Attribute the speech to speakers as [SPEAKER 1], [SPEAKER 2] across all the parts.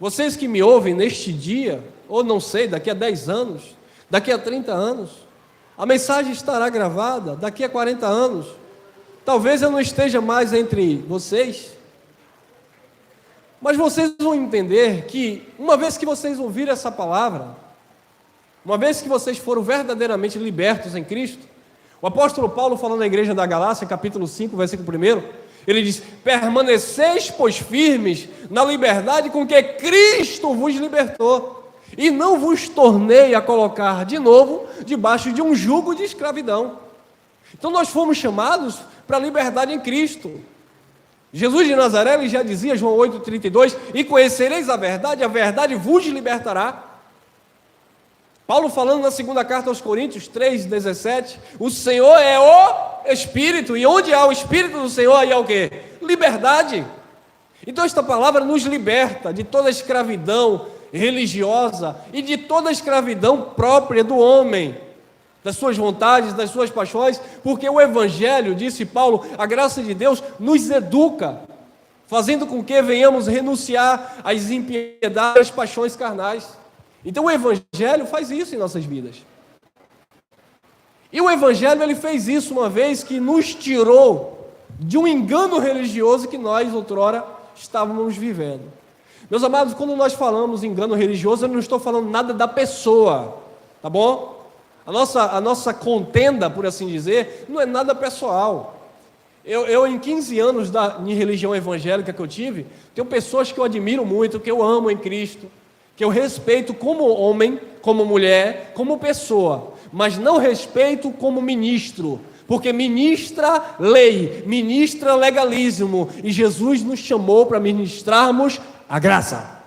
[SPEAKER 1] Vocês que me ouvem neste dia, ou não sei, daqui a 10 anos, daqui a 30 anos, a mensagem estará gravada daqui a 40 anos. Talvez eu não esteja mais entre vocês, mas vocês vão entender que, uma vez que vocês ouviram essa palavra, uma vez que vocês foram verdadeiramente libertos em Cristo, o apóstolo Paulo, falando na igreja da Galácia, capítulo 5, versículo 1, ele diz: permaneceis, pois, firmes na liberdade com que Cristo vos libertou, e não vos tornei a colocar de novo debaixo de um jugo de escravidão. Então nós fomos chamados para a liberdade em Cristo. Jesus de Nazaré, ele já dizia, João 8,32, e conhecereis a verdade vos libertará. Paulo falando na segunda carta aos Coríntios 3,17, o Senhor é o Espírito, e onde há o Espírito do Senhor, aí há o quê? Liberdade. Então esta palavra nos liberta de toda a escravidão religiosa e de toda a escravidão própria do homem, das suas vontades, das suas paixões, porque o Evangelho, disse Paulo, a graça de Deus nos educa, fazendo com que venhamos renunciar às impiedades, às paixões carnais. Então o Evangelho faz isso em nossas vidas. E o Evangelho, ele fez isso uma vez que nos tirou de um engano religioso que nós outrora estávamos vivendo. Meus amados, quando nós falamos em engano religioso, eu não estou falando nada da pessoa, tá bom? A nossa contenda, por assim dizer, não é nada pessoal. Eu em 15 anos de religião evangélica que eu tive, tenho pessoas que eu admiro muito, que eu amo em Cristo, que eu respeito como homem, como mulher, como pessoa, mas não respeito como ministro, porque ministra lei, ministra legalismo, e Jesus nos chamou para ministrarmos a graça.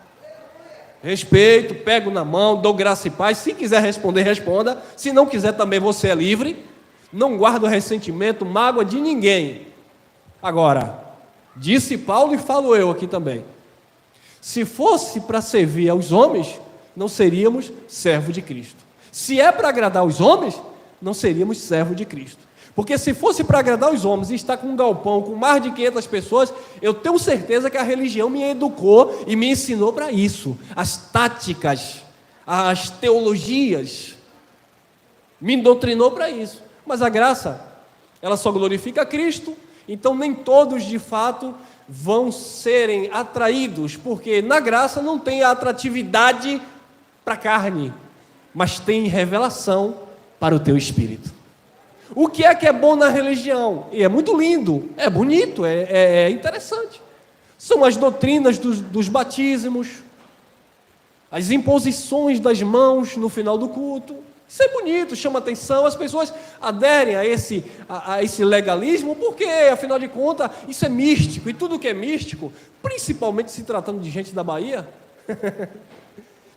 [SPEAKER 1] Respeito, pego na mão, dou graça e paz. Se quiser responder, responda. Se não quiser também, você é livre. Não guardo ressentimento, mágoa de ninguém. Agora, disse Paulo e falo eu aqui também, se fosse para servir aos homens, não seríamos servo de Cristo. Se é para agradar os homens, não seríamos servo de Cristo. Porque se fosse para agradar os homens e estar com um galpão com mais de 500 pessoas, eu tenho certeza que a religião me educou e me ensinou para isso. As táticas, as teologias, me doutrinou para isso. Mas a graça, ela só glorifica a Cristo, então nem todos de fato vão serem atraídos, porque na graça não tem a atratividade para a carne, mas tem revelação para o teu espírito. O que é bom na religião? E é muito lindo, é bonito, é interessante. São as doutrinas dos batismos, as imposições das mãos no final do culto. Isso é bonito, chama atenção, as pessoas aderem a esse legalismo, porque, afinal de contas, isso é místico, e tudo que é místico, principalmente se tratando de gente da Bahia,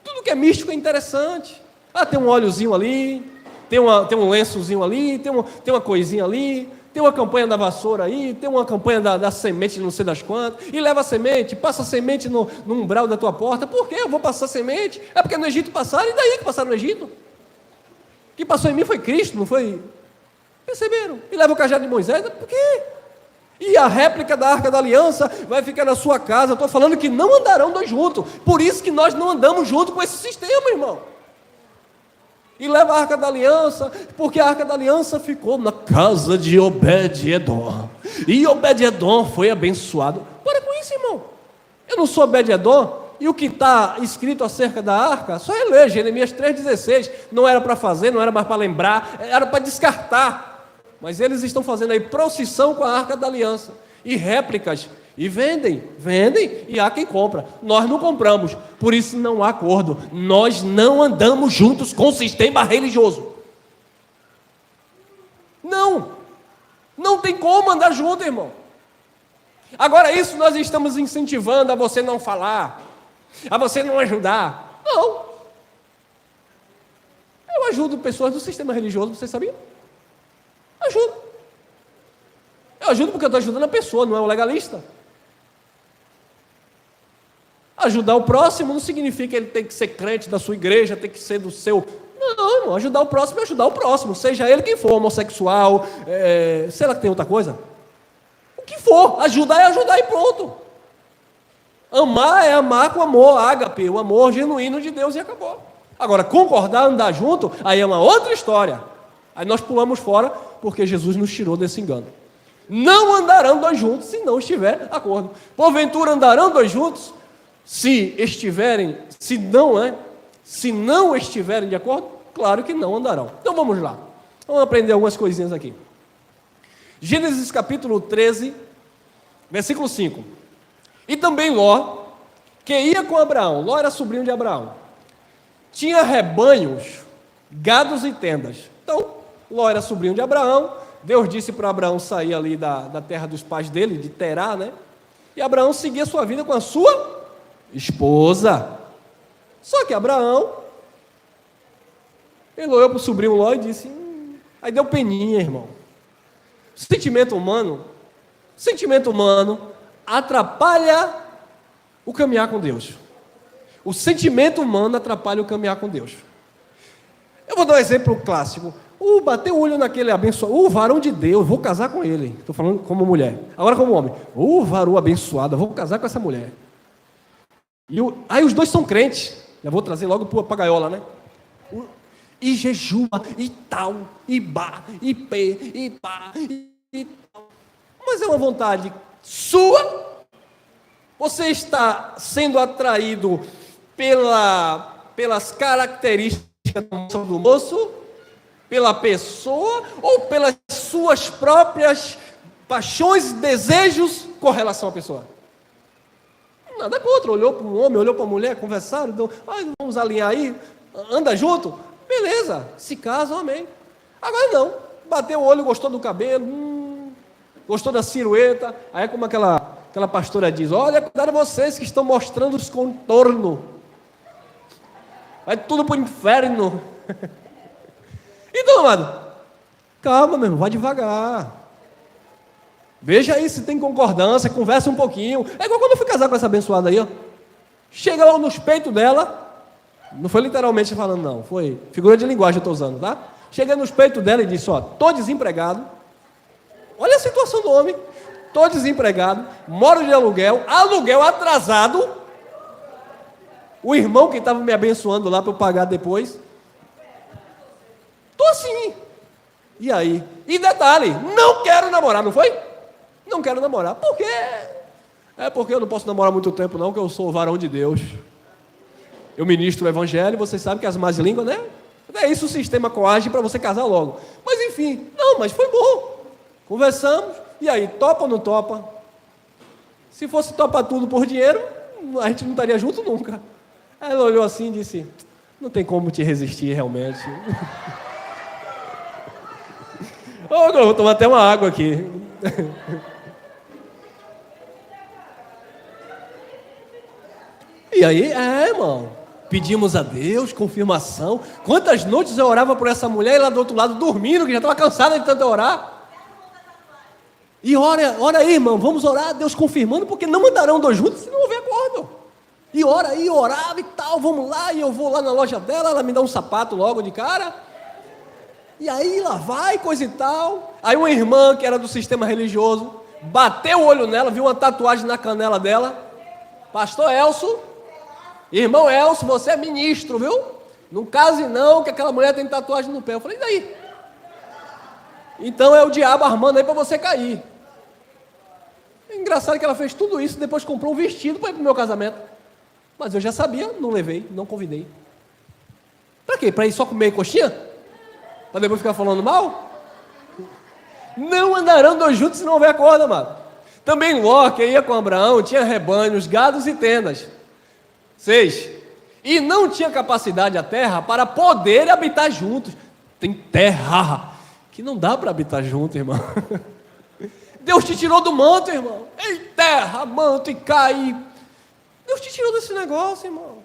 [SPEAKER 1] tudo que é místico é interessante. Tem um óleozinho ali, tem um lençozinho ali, tem uma coisinha ali, tem uma campanha da vassoura aí, tem uma campanha da semente não sei das quantas, e leva a semente, passa a semente no umbral da tua porta. Por que eu vou passar semente? É porque no Egito passaram, e daí que passaram no Egito? Que passou em mim foi Cristo, não foi? Perceberam? E leva o cajado de Moisés, por quê? E a réplica da Arca da Aliança vai ficar na sua casa. Eu estou falando que não andarão dois juntos, por isso que nós não andamos junto com esse sistema, irmão. E leva a Arca da Aliança, porque a Arca da Aliança ficou na casa de Obed-Edom, e Obed-Edom foi abençoado. Para com isso, irmão. Eu não sou Obed-Edom. E o que está escrito acerca da arca, só é ler, Jeremias 3,16, não era para fazer, não era mais para lembrar, era para descartar, mas eles estão fazendo aí procissão com a Arca da Aliança, e réplicas, e vendem, e há quem compra. Nós não compramos, por isso não há acordo, nós não andamos juntos com o sistema religioso, não tem como andar junto, irmão. Agora isso nós estamos incentivando a você não falar, a você não ajudar. Não. Eu ajudo pessoas do sistema religioso, você sabia? Ajudo. Eu ajudo porque eu estou ajudando a pessoa, não é o legalista. Ajudar o próximo não significa que ele tem que ser crente da sua igreja, tem que ser do seu... Não, ajudar o próximo é ajudar o próximo, seja ele quem for, homossexual, sei lá que tem outra coisa. O que for, ajudar é ajudar e pronto. Amar é amar com amor, ágape, o amor genuíno de Deus e acabou. Agora, concordar, andar junto, aí é uma outra história. Aí nós pulamos fora, porque Jesus nos tirou desse engano. Não andarão dois juntos, se não estiver acordo. Porventura andarão dois juntos, se não estiverem de acordo? Claro que não andarão. Então vamos lá. Vamos aprender algumas coisinhas aqui. Gênesis capítulo 13, versículo 5. E também Ló, que ia com Abraão, Ló era sobrinho de Abraão, tinha rebanhos, gados e tendas. Então, Ló era sobrinho de Abraão, Deus disse para Abraão sair ali da terra dos pais dele, de Terá, né? E Abraão seguia sua vida com a sua esposa. Só que Abraão, ele olhou para o sobrinho Ló e disse, aí deu peninha, irmão. Sentimento humano atrapalha o caminhar com Deus. O sentimento humano atrapalha o caminhar com Deus. Eu vou dar um exemplo clássico. Bater o olho naquele abençoado, varão de Deus, vou casar com ele. Estou falando como mulher. Agora como homem. Varão abençoado, vou casar com essa mulher. Aí os dois são crentes. Já vou trazer logo para a gaiola, né? E jejua, e tal, e bá, e pê, e pá, e tal. Mas é uma vontade sua? Você está sendo atraído pelas características do moço, pela pessoa, ou pelas suas próprias paixões, desejos com relação à pessoa? Nada contra, olhou para um homem, olhou para a mulher, conversaram, então, vamos alinhar aí, anda junto, beleza, se casam, amém. Agora não, bateu o olho, gostou do cabelo, gostou da silhueta, aí é como aquela pastora diz, olha, cuidado vocês que estão mostrando os contornos, vai tudo para o inferno. Então, amado, calma, meu irmão, vai devagar. Veja aí se tem concordância, conversa um pouquinho. É igual quando eu fui casar com essa abençoada aí, ó. Chega lá nos peitos dela, não foi literalmente falando, não, foi figura de linguagem eu estou usando, tá? Cheguei nos peitos dela e disse, estou desempregado. Olha a situação do homem. Estou desempregado, moro de aluguel atrasado. O irmão que estava me abençoando lá para eu pagar depois. Estou assim. E aí? E detalhe, não quero namorar, não foi? Não quero namorar. Por quê? É porque eu não posso namorar muito tempo não, que eu sou varão de Deus. Eu ministro o evangelho, vocês sabem que as más línguas, né? É isso, o sistema coage para você casar logo. Mas enfim, mas foi bom. Conversamos, e aí, topa ou não topa? Se fosse topar tudo por dinheiro, a gente não estaria junto nunca. Aí ela olhou assim e disse, não tem como te resistir realmente. Eu vou tomar até uma água aqui. E aí, irmão, pedimos a Deus confirmação. Quantas noites eu orava por essa mulher e lá do outro lado dormindo, que já estava cansada de tanto orar. E ora aí, irmão, vamos orar, Deus confirmando, porque não andarão dois juntos se não houver acordo. E ora aí, orava e tal, vamos lá, e eu vou lá na loja dela, ela me dá um sapato logo de cara. E aí lá vai, coisa e tal. Aí uma irmã que era do sistema religioso, bateu o olho nela, viu uma tatuagem na canela dela. Pastor Elcio, irmão Elcio, você é ministro, viu? Não case não, que aquela mulher tem tatuagem no pé. Eu falei, e daí? Então é o diabo armando aí para você cair. É engraçado que ela fez tudo isso, depois comprou um vestido para ir para o meu casamento. Mas eu já sabia, não levei, não convidei. Para quê? Para ir só comer coxinha? Para depois ficar falando mal? Não andarão dois juntos se não houver acordo, amado. Também Ló, que ia com Abraão, tinha rebanhos, gados e tendas. 6. E não tinha capacidade a terra para poder habitar juntos. Tem terra que não dá para habitar junto, irmão. Deus te tirou do manto, irmão. Ei, terra, manto e cai. Deus te tirou desse negócio, irmão.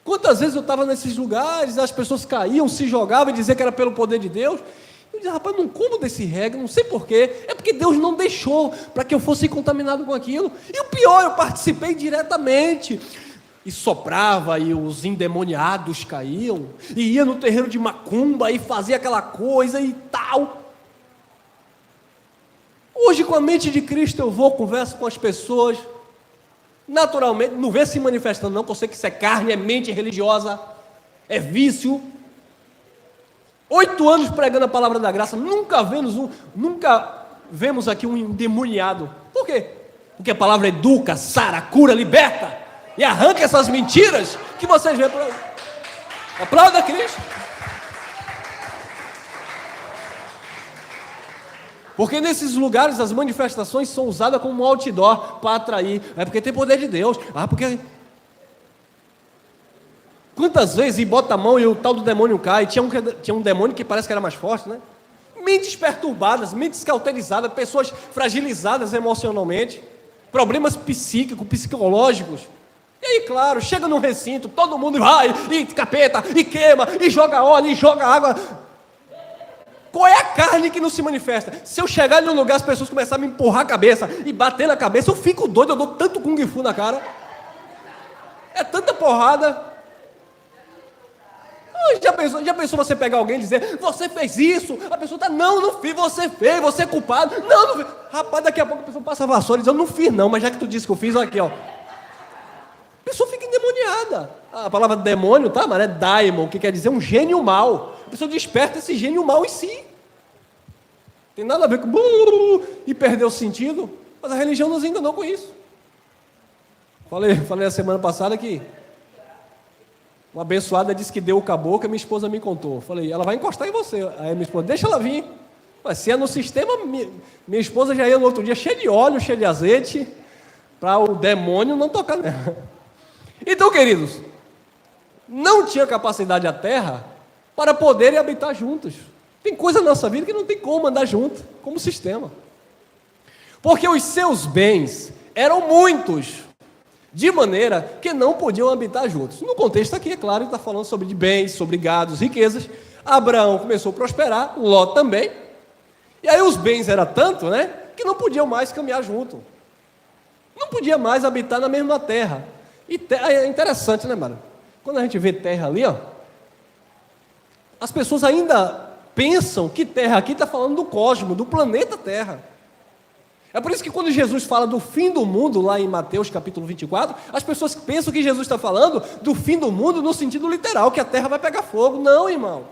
[SPEAKER 1] Quantas vezes eu estava nesses lugares, as pessoas caíam, se jogavam e diziam que era pelo poder de Deus. Eu dizia, rapaz, não como desse regra, não sei porquê. É porque Deus não deixou para que eu fosse contaminado com aquilo. E o pior, eu participei diretamente. E soprava, e os endemoniados caíam. E ia no terreiro de macumba e fazia aquela coisa e tal. Hoje, com a mente de Cristo, eu vou, converso com as pessoas. naturalmente, não vê se manifestando não, que eu sei que isso é carne, é mente religiosa, é vício. 8 anos pregando a palavra da graça, nunca vemos aqui um endemoniado. Por quê? Porque a palavra educa, sara, cura, liberta e arranca essas mentiras que vocês veem por aí. Aplauda Cristo. Porque nesses lugares as manifestações são usadas como um outdoor para atrair. É porque tem poder de Deus. Porque... Quantas vezes e bota a mão e o tal do demônio cai? Tinha um demônio que parece que era mais forte, né? Mentes perturbadas, mentes cauterizadas, pessoas fragilizadas emocionalmente, problemas psíquicos, psicológicos. E aí, claro, chega num recinto, todo mundo vai, e capeta, e queima, e joga óleo, e joga água. Qual é a carne que não se manifesta? Se eu chegar num lugar, as pessoas começarem a me empurrar a cabeça e bater na cabeça, eu fico doido, eu dou tanto kung fu na cara. É tanta porrada. Já pensou você pegar alguém e dizer, você fez isso? A pessoa está, não fiz, você fez, você é culpado. Não fiz. Rapaz, daqui a pouco a pessoa passa a vassoura e diz, eu não fiz não, mas já que tu disse que eu fiz, olha aqui, ó. A pessoa fica endemoniada. A palavra demônio, tá, mas é daimon, que quer dizer um gênio mau. A pessoa desperta esse gênio mau em si. Tem nada a ver com e perdeu o sentido, mas a religião nos enganou com isso. Falei a semana passada que uma abençoada disse que deu o caboclo, minha esposa me contou. Falei, ela vai encostar em você. Aí minha esposa, deixa ela vir. Mas se é no sistema, minha esposa já ia no outro dia cheia de óleo, cheia de azeite, para o demônio não tocar nela. Então, queridos, não tinha capacidade a terra para poderem habitar juntos. Tem coisa na nossa vida que não tem como andar junto, como sistema. Porque os seus bens eram muitos, de maneira que não podiam habitar juntos. No contexto aqui, é claro, está falando sobre bens, sobre gados, riquezas. Abraão começou a prosperar, Ló também. E aí os bens eram tanto, né, que não podiam mais caminhar junto. Não podia mais habitar na mesma terra. E é interessante, né, mano? Quando a gente vê terra ali, ó, as pessoas ainda pensam que terra aqui está falando do cosmos, do planeta Terra. É por isso que quando Jesus fala do fim do mundo, lá em Mateus capítulo 24, as pessoas pensam que Jesus está falando do fim do mundo no sentido literal, que a terra vai pegar fogo. Não, irmão.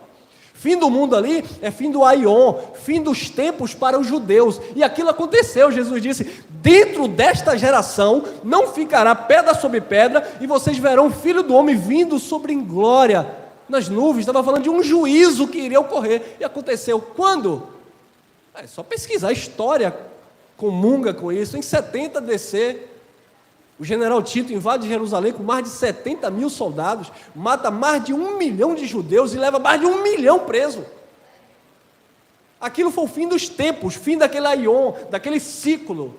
[SPEAKER 1] Fim do mundo ali é fim do aion, fim dos tempos para os judeus. E aquilo aconteceu, Jesus disse, dentro desta geração não ficará pedra sobre pedra, e vocês verão o Filho do Homem vindo sobre em glória nas nuvens. Estava falando de um juízo que iria ocorrer. E aconteceu quando? É só pesquisar a história, comunga com isso. Em 70 DC, o general Tito invade Jerusalém com mais de 70 mil soldados, mata mais de 1 milhão de judeus e leva mais de 1 milhão preso. Aquilo foi o fim dos tempos, fim daquele aion, daquele ciclo.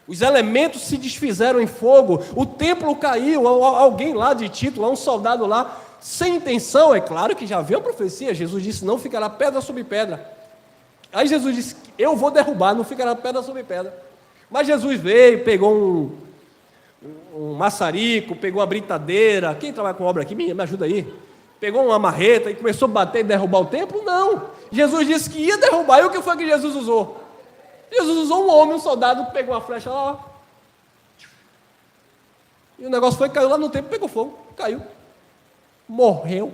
[SPEAKER 1] Os elementos se desfizeram em fogo, o templo caiu, alguém lá de Tito, lá um soldado lá, sem intenção, é claro que já veio a profecia, Jesus disse, não ficará pedra sobre pedra. Aí Jesus disse, eu vou derrubar, não ficará pedra sobre pedra. Mas Jesus veio, pegou um maçarico, pegou uma britadeira, quem trabalha com obra aqui, me ajuda aí, pegou uma marreta e começou a bater e derrubar o templo? Não, Jesus disse que ia derrubar, e o que foi que Jesus usou? Jesus usou um homem, um soldado, pegou uma flecha lá, e o negócio foi, caiu lá no templo, pegou fogo, caiu, morreu.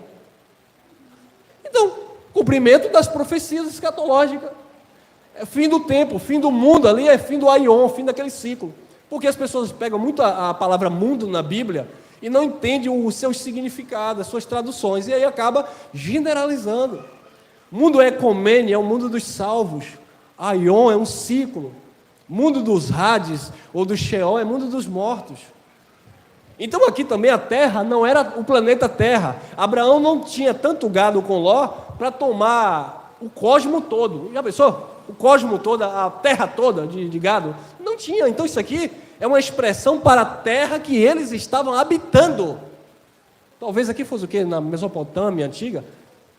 [SPEAKER 1] Então, cumprimento das profecias escatológicas, é fim do tempo, fim do mundo, ali é fim do aion, fim daquele ciclo. Porque as pessoas pegam muito a palavra mundo na Bíblia e não entendem os seus significados, as suas traduções, e aí acaba generalizando. Mundo ecumene é o mundo dos salvos, aion é um ciclo, mundo dos Hades ou do Sheol é mundo dos mortos. Então aqui também a terra não era o planeta Terra. Abraão não tinha tanto gado com Ló para tomar o cosmo todo. Já pensou? O cosmo todo, a terra toda de gado? Não tinha. Então isso aqui é uma expressão para a terra que eles estavam habitando. Talvez aqui fosse o quê? Na Mesopotâmia antiga,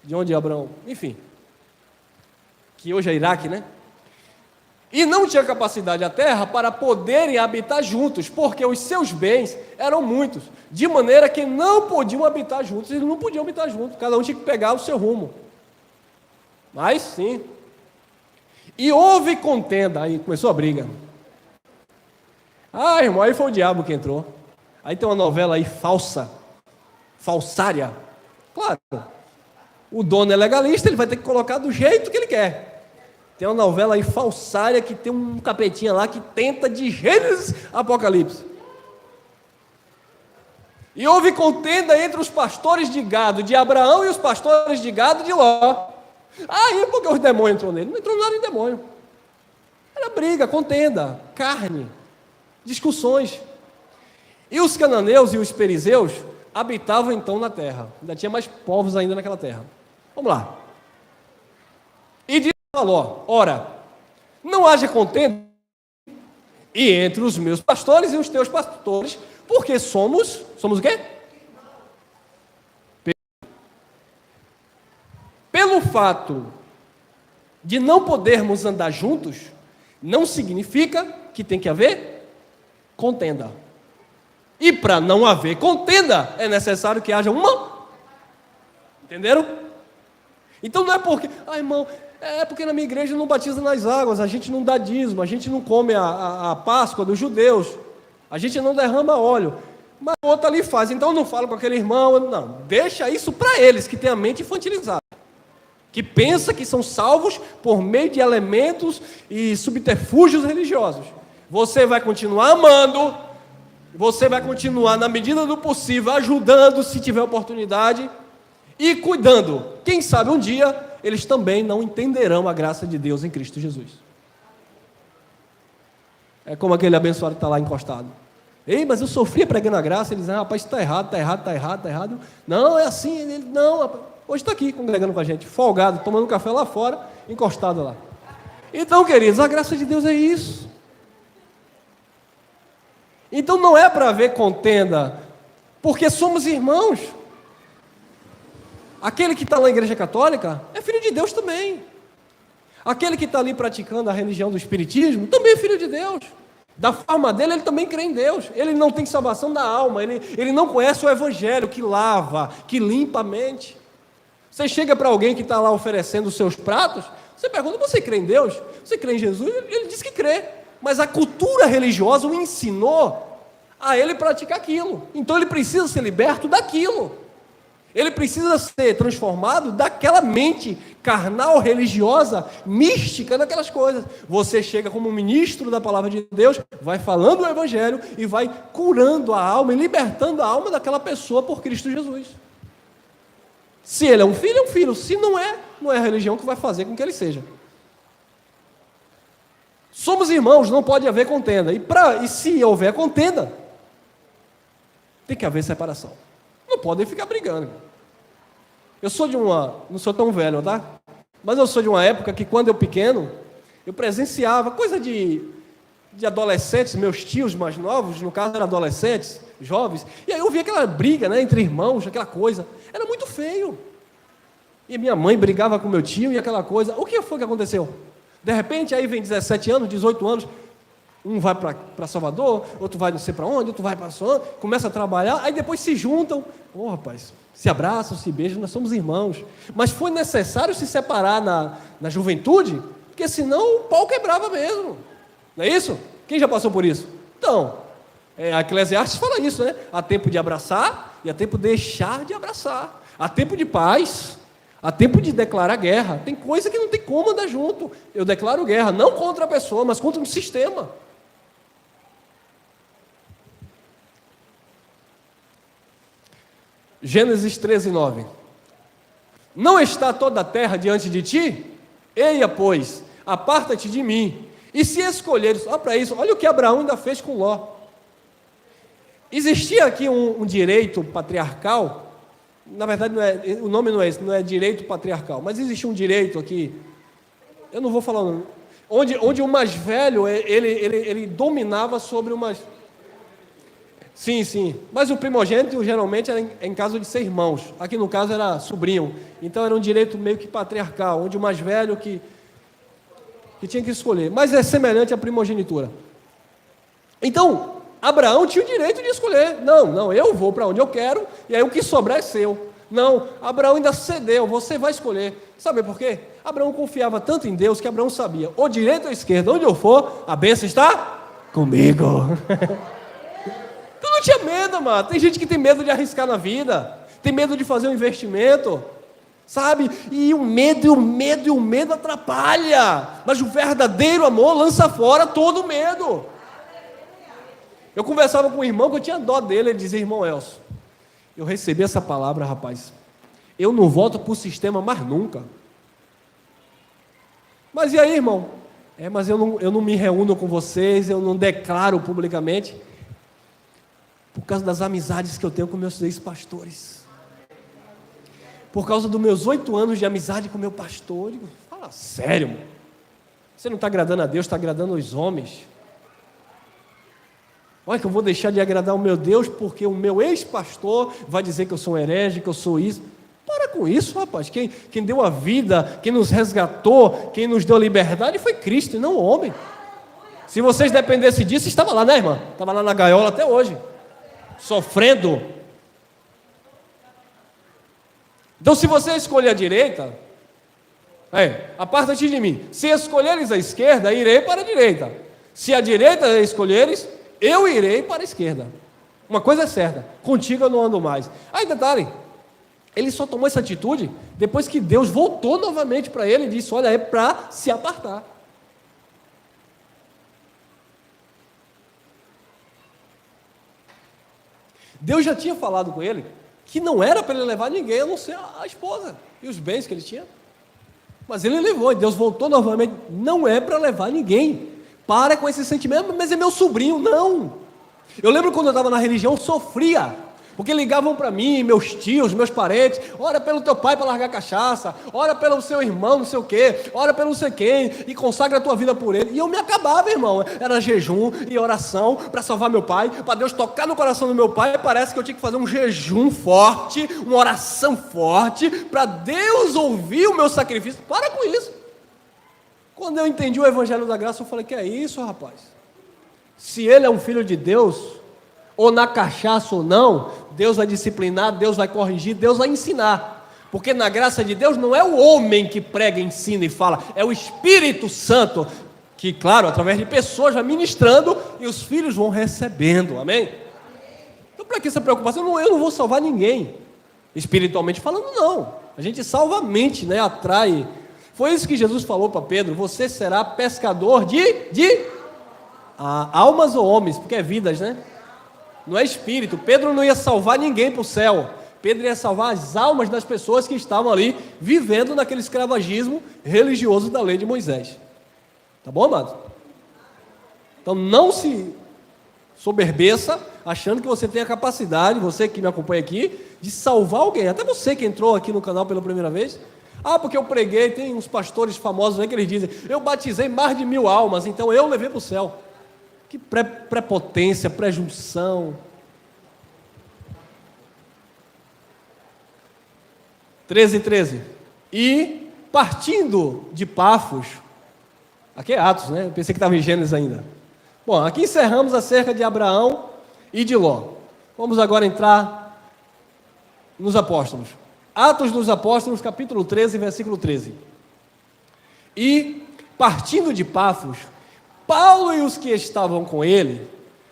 [SPEAKER 1] de onde Abraão, enfim, que hoje é Iraque, né? E não tinha capacidade a terra para poderem habitar juntos, porque os seus bens eram muitos, de maneira que não podiam habitar juntos, eles não podiam habitar juntos, cada um tinha que pegar o seu rumo. Mas sim. E houve contenda, aí começou a briga. Ah, irmão, aí foi o diabo que entrou. Aí tem uma novela aí falsária. Claro, o dono é legalista, ele vai ter que colocar do jeito que ele quer. Tem uma novela aí falsária que tem um capetinha lá que tenta de Gênesis a Apocalipse. E houve contenda entre os pastores de gado de Abraão e os pastores de gado de Ló. Aí porque os demônios entrou nele? Não entrou nada em demônio. Era briga, contenda, carne, discussões. E os cananeus e os perizeus habitavam então na terra. Ainda tinha mais povos ainda naquela terra. Vamos lá. E disse a Ló: ora, não haja contenda e entre os meus pastores e os teus pastores, porque somos o quê? Pelo fato de não podermos andar juntos, não significa que tem que haver contenda. E para não haver contenda, é necessário que haja uma. Entenderam? Então não é porque, irmão, é porque na minha igreja não batiza nas águas, a gente não dá dízimo, a gente não come a Páscoa dos judeus, a gente não derrama óleo, mas o outro ali faz, então eu não falo com aquele irmão, não, deixa isso para eles que têm a mente infantilizada, que pensa que são salvos por meio de elementos e subterfúgios religiosos. Você vai continuar amando, você vai continuar na medida do possível, ajudando se tiver oportunidade e cuidando. Quem sabe um dia eles também não entenderão a graça de Deus em Cristo Jesus. É como aquele abençoado que está lá encostado. Ei, mas eu sofri pregando a graça. Eles dizem: rapaz, está errado, está errado, está errado, está errado. Não, é assim. Ele, não, rapaz. Hoje está aqui congregando com a gente, folgado, tomando um café lá fora, encostado lá. Então, queridos, a graça de Deus é isso. Então não é para haver contenda, porque somos irmãos. Aquele que está na igreja católica é filho de Deus também. Aquele que está ali praticando a religião do espiritismo também é filho de Deus. Da forma dele, ele também crê em Deus. Ele não tem salvação da alma, ele não conhece o evangelho que lava, que limpa a mente. Você chega para alguém que está lá oferecendo os seus pratos, você pergunta: você crê em Deus? Você crê em Jesus? Ele diz que crê. Mas a cultura religiosa o ensinou a ele praticar aquilo. Então ele precisa ser liberto daquilo. Ele precisa ser transformado daquela mente carnal, religiosa, mística, daquelas coisas. Você chega como ministro da palavra de Deus, vai falando o evangelho e vai curando a alma e libertando a alma daquela pessoa por Cristo Jesus. Se ele é um filho, é um filho. Se não é a religião que vai fazer com que ele seja. Somos irmãos, não pode haver contenda. E se houver contenda, tem que haver separação. Não podem ficar brigando. Eu sou não sou tão velho, tá? Mas eu sou de uma época que, quando eu pequeno, eu presenciava coisa de adolescentes, meus tios mais novos, no caso eram adolescentes, jovens, e aí eu via aquela briga, né, entre irmãos, aquela coisa. Era muito feio. E minha mãe brigava com meu tio e aquela coisa. O que foi que aconteceu? De repente, aí vem 17 anos, 18 anos, um vai para Salvador, outro vai não sei para onde, outro vai para Soan, começa a trabalhar, aí depois se juntam. Rapaz, se abraçam, se beijam, nós somos irmãos. Mas foi necessário se separar na juventude, porque senão o pau quebrava mesmo. Não é isso? Quem já passou por isso? Então, a Eclesiastes fala isso, né? Há tempo de abraçar e há tempo de deixar de abraçar. Há tempo de paz, há tempo de declarar guerra. Tem coisa que não tem como andar junto. Eu declaro guerra, não contra a pessoa, mas contra um sistema. Gênesis 13:9. Não está toda a terra diante de ti? Eia, pois, aparta-te de mim. E se escolheres, olha para isso, olha o que Abraão ainda fez com Ló. Existia aqui um direito patriarcal, na verdade o nome não é esse, não é direito patriarcal, mas existia um direito aqui, eu não vou falar o nome, onde o mais velho, ele dominava sobre umas... Sim, mas o primogênito geralmente era em caso de ser irmãos, aqui no caso era sobrinho, então era um direito meio que patriarcal, onde o mais velho que tinha que escolher, mas é semelhante à primogenitura. Então, Abraão tinha o direito de escolher, não, eu vou para onde eu quero, e aí o que sobrar é seu. Não, Abraão ainda cedeu, você vai escolher. Sabe por quê? Abraão confiava tanto em Deus que Abraão sabia, ou direita ou esquerda, onde eu for, a bênção está comigo. Tu não tinha medo, mano. Tem gente que tem medo de arriscar na vida, tem medo de fazer um investimento, sabe? E o medo atrapalha. Mas o verdadeiro amor lança fora todo o medo. Eu conversava com um irmão que eu tinha dó dele, ele dizia: irmão Elcio, eu recebi essa palavra, rapaz, eu não volto para o sistema mais nunca. Mas e aí, irmão? Mas eu não me reúno com vocês, eu não declaro publicamente, por causa das amizades que eu tenho com meus ex-pastores. Por causa dos meus 8 anos de amizade com meu pastor. Eu digo: fala sério, mano. Você não está agradando a Deus, está agradando os homens. Olha que eu vou deixar de agradar o meu Deus porque o meu ex-pastor vai dizer que eu sou um herege, que eu sou isso. Para com isso, rapaz. Quem deu a vida, quem nos resgatou, quem nos deu a liberdade foi Cristo e não o homem. Se vocês dependessem disso, estava lá, né, irmã? Estava lá na gaiola até hoje, sofrendo. Então, se você escolher a direita, aparta-te de mim. Se escolheres a esquerda, irei para a direita. Se a direita escolheres, eu irei para a esquerda. Uma coisa é certa: contigo eu não ando mais. Aí, detalhe, ele só tomou essa atitude depois que Deus voltou novamente para ele e disse: olha, é para se apartar. Deus já tinha falado com ele que não era para ele levar ninguém, a não ser a esposa e os bens que ele tinha. Mas ele levou, e Deus voltou novamente: não é para levar ninguém. Para com esse sentimento: mas é meu sobrinho. Não. Eu lembro quando eu estava na religião, eu sofria, porque ligavam para mim, meus tios, meus parentes: ora pelo teu pai para largar cachaça, ora pelo seu irmão, não sei o quê, ora pelo não sei quem, e consagra a tua vida por ele. E eu me acabava, irmão. Era jejum e oração para salvar meu pai, para Deus tocar no coração do meu pai. Parece que eu tinha que fazer um jejum forte, uma oração forte, para Deus ouvir o meu sacrifício. Para com isso. Quando eu entendi o Evangelho da Graça, eu falei: que é isso, rapaz? Se ele é um filho de Deus, ou na cachaça ou não, Deus vai disciplinar, Deus vai corrigir, Deus vai ensinar. Porque na graça de Deus não é o homem que prega, ensina e fala, é o Espírito Santo, que, claro, através de pessoas vai ministrando e os filhos vão recebendo, amém? Então, para que essa preocupação? Eu não vou salvar ninguém, espiritualmente falando, não. A gente salva a mente, né? Atrai. Foi isso que Jesus falou para Pedro: você será pescador de almas ou homens, porque é vidas, né? Não é espírito. Pedro não ia salvar ninguém para o céu. Pedro ia salvar as almas das pessoas que estavam ali vivendo naquele escravagismo religioso da lei de Moisés. Tá bom, amado? Então não se soberbeça achando que você tem a capacidade, você que me acompanha aqui, de salvar alguém. Até você que entrou aqui no canal pela primeira vez: porque eu preguei, tem uns pastores famosos aí que eles dizem: eu batizei mais de 1000 almas, então eu levei para o céu. Que prepotência, presunção. 13:13. E partindo de Pafos, aqui é Atos, né? Eu pensei que estava em Gênesis ainda. Bom, aqui encerramos acerca de Abraão e de Ló. Vamos agora entrar nos apóstolos. Atos dos Apóstolos, capítulo 13, versículo 13. E partindo de Pafos, Paulo e os que estavam com ele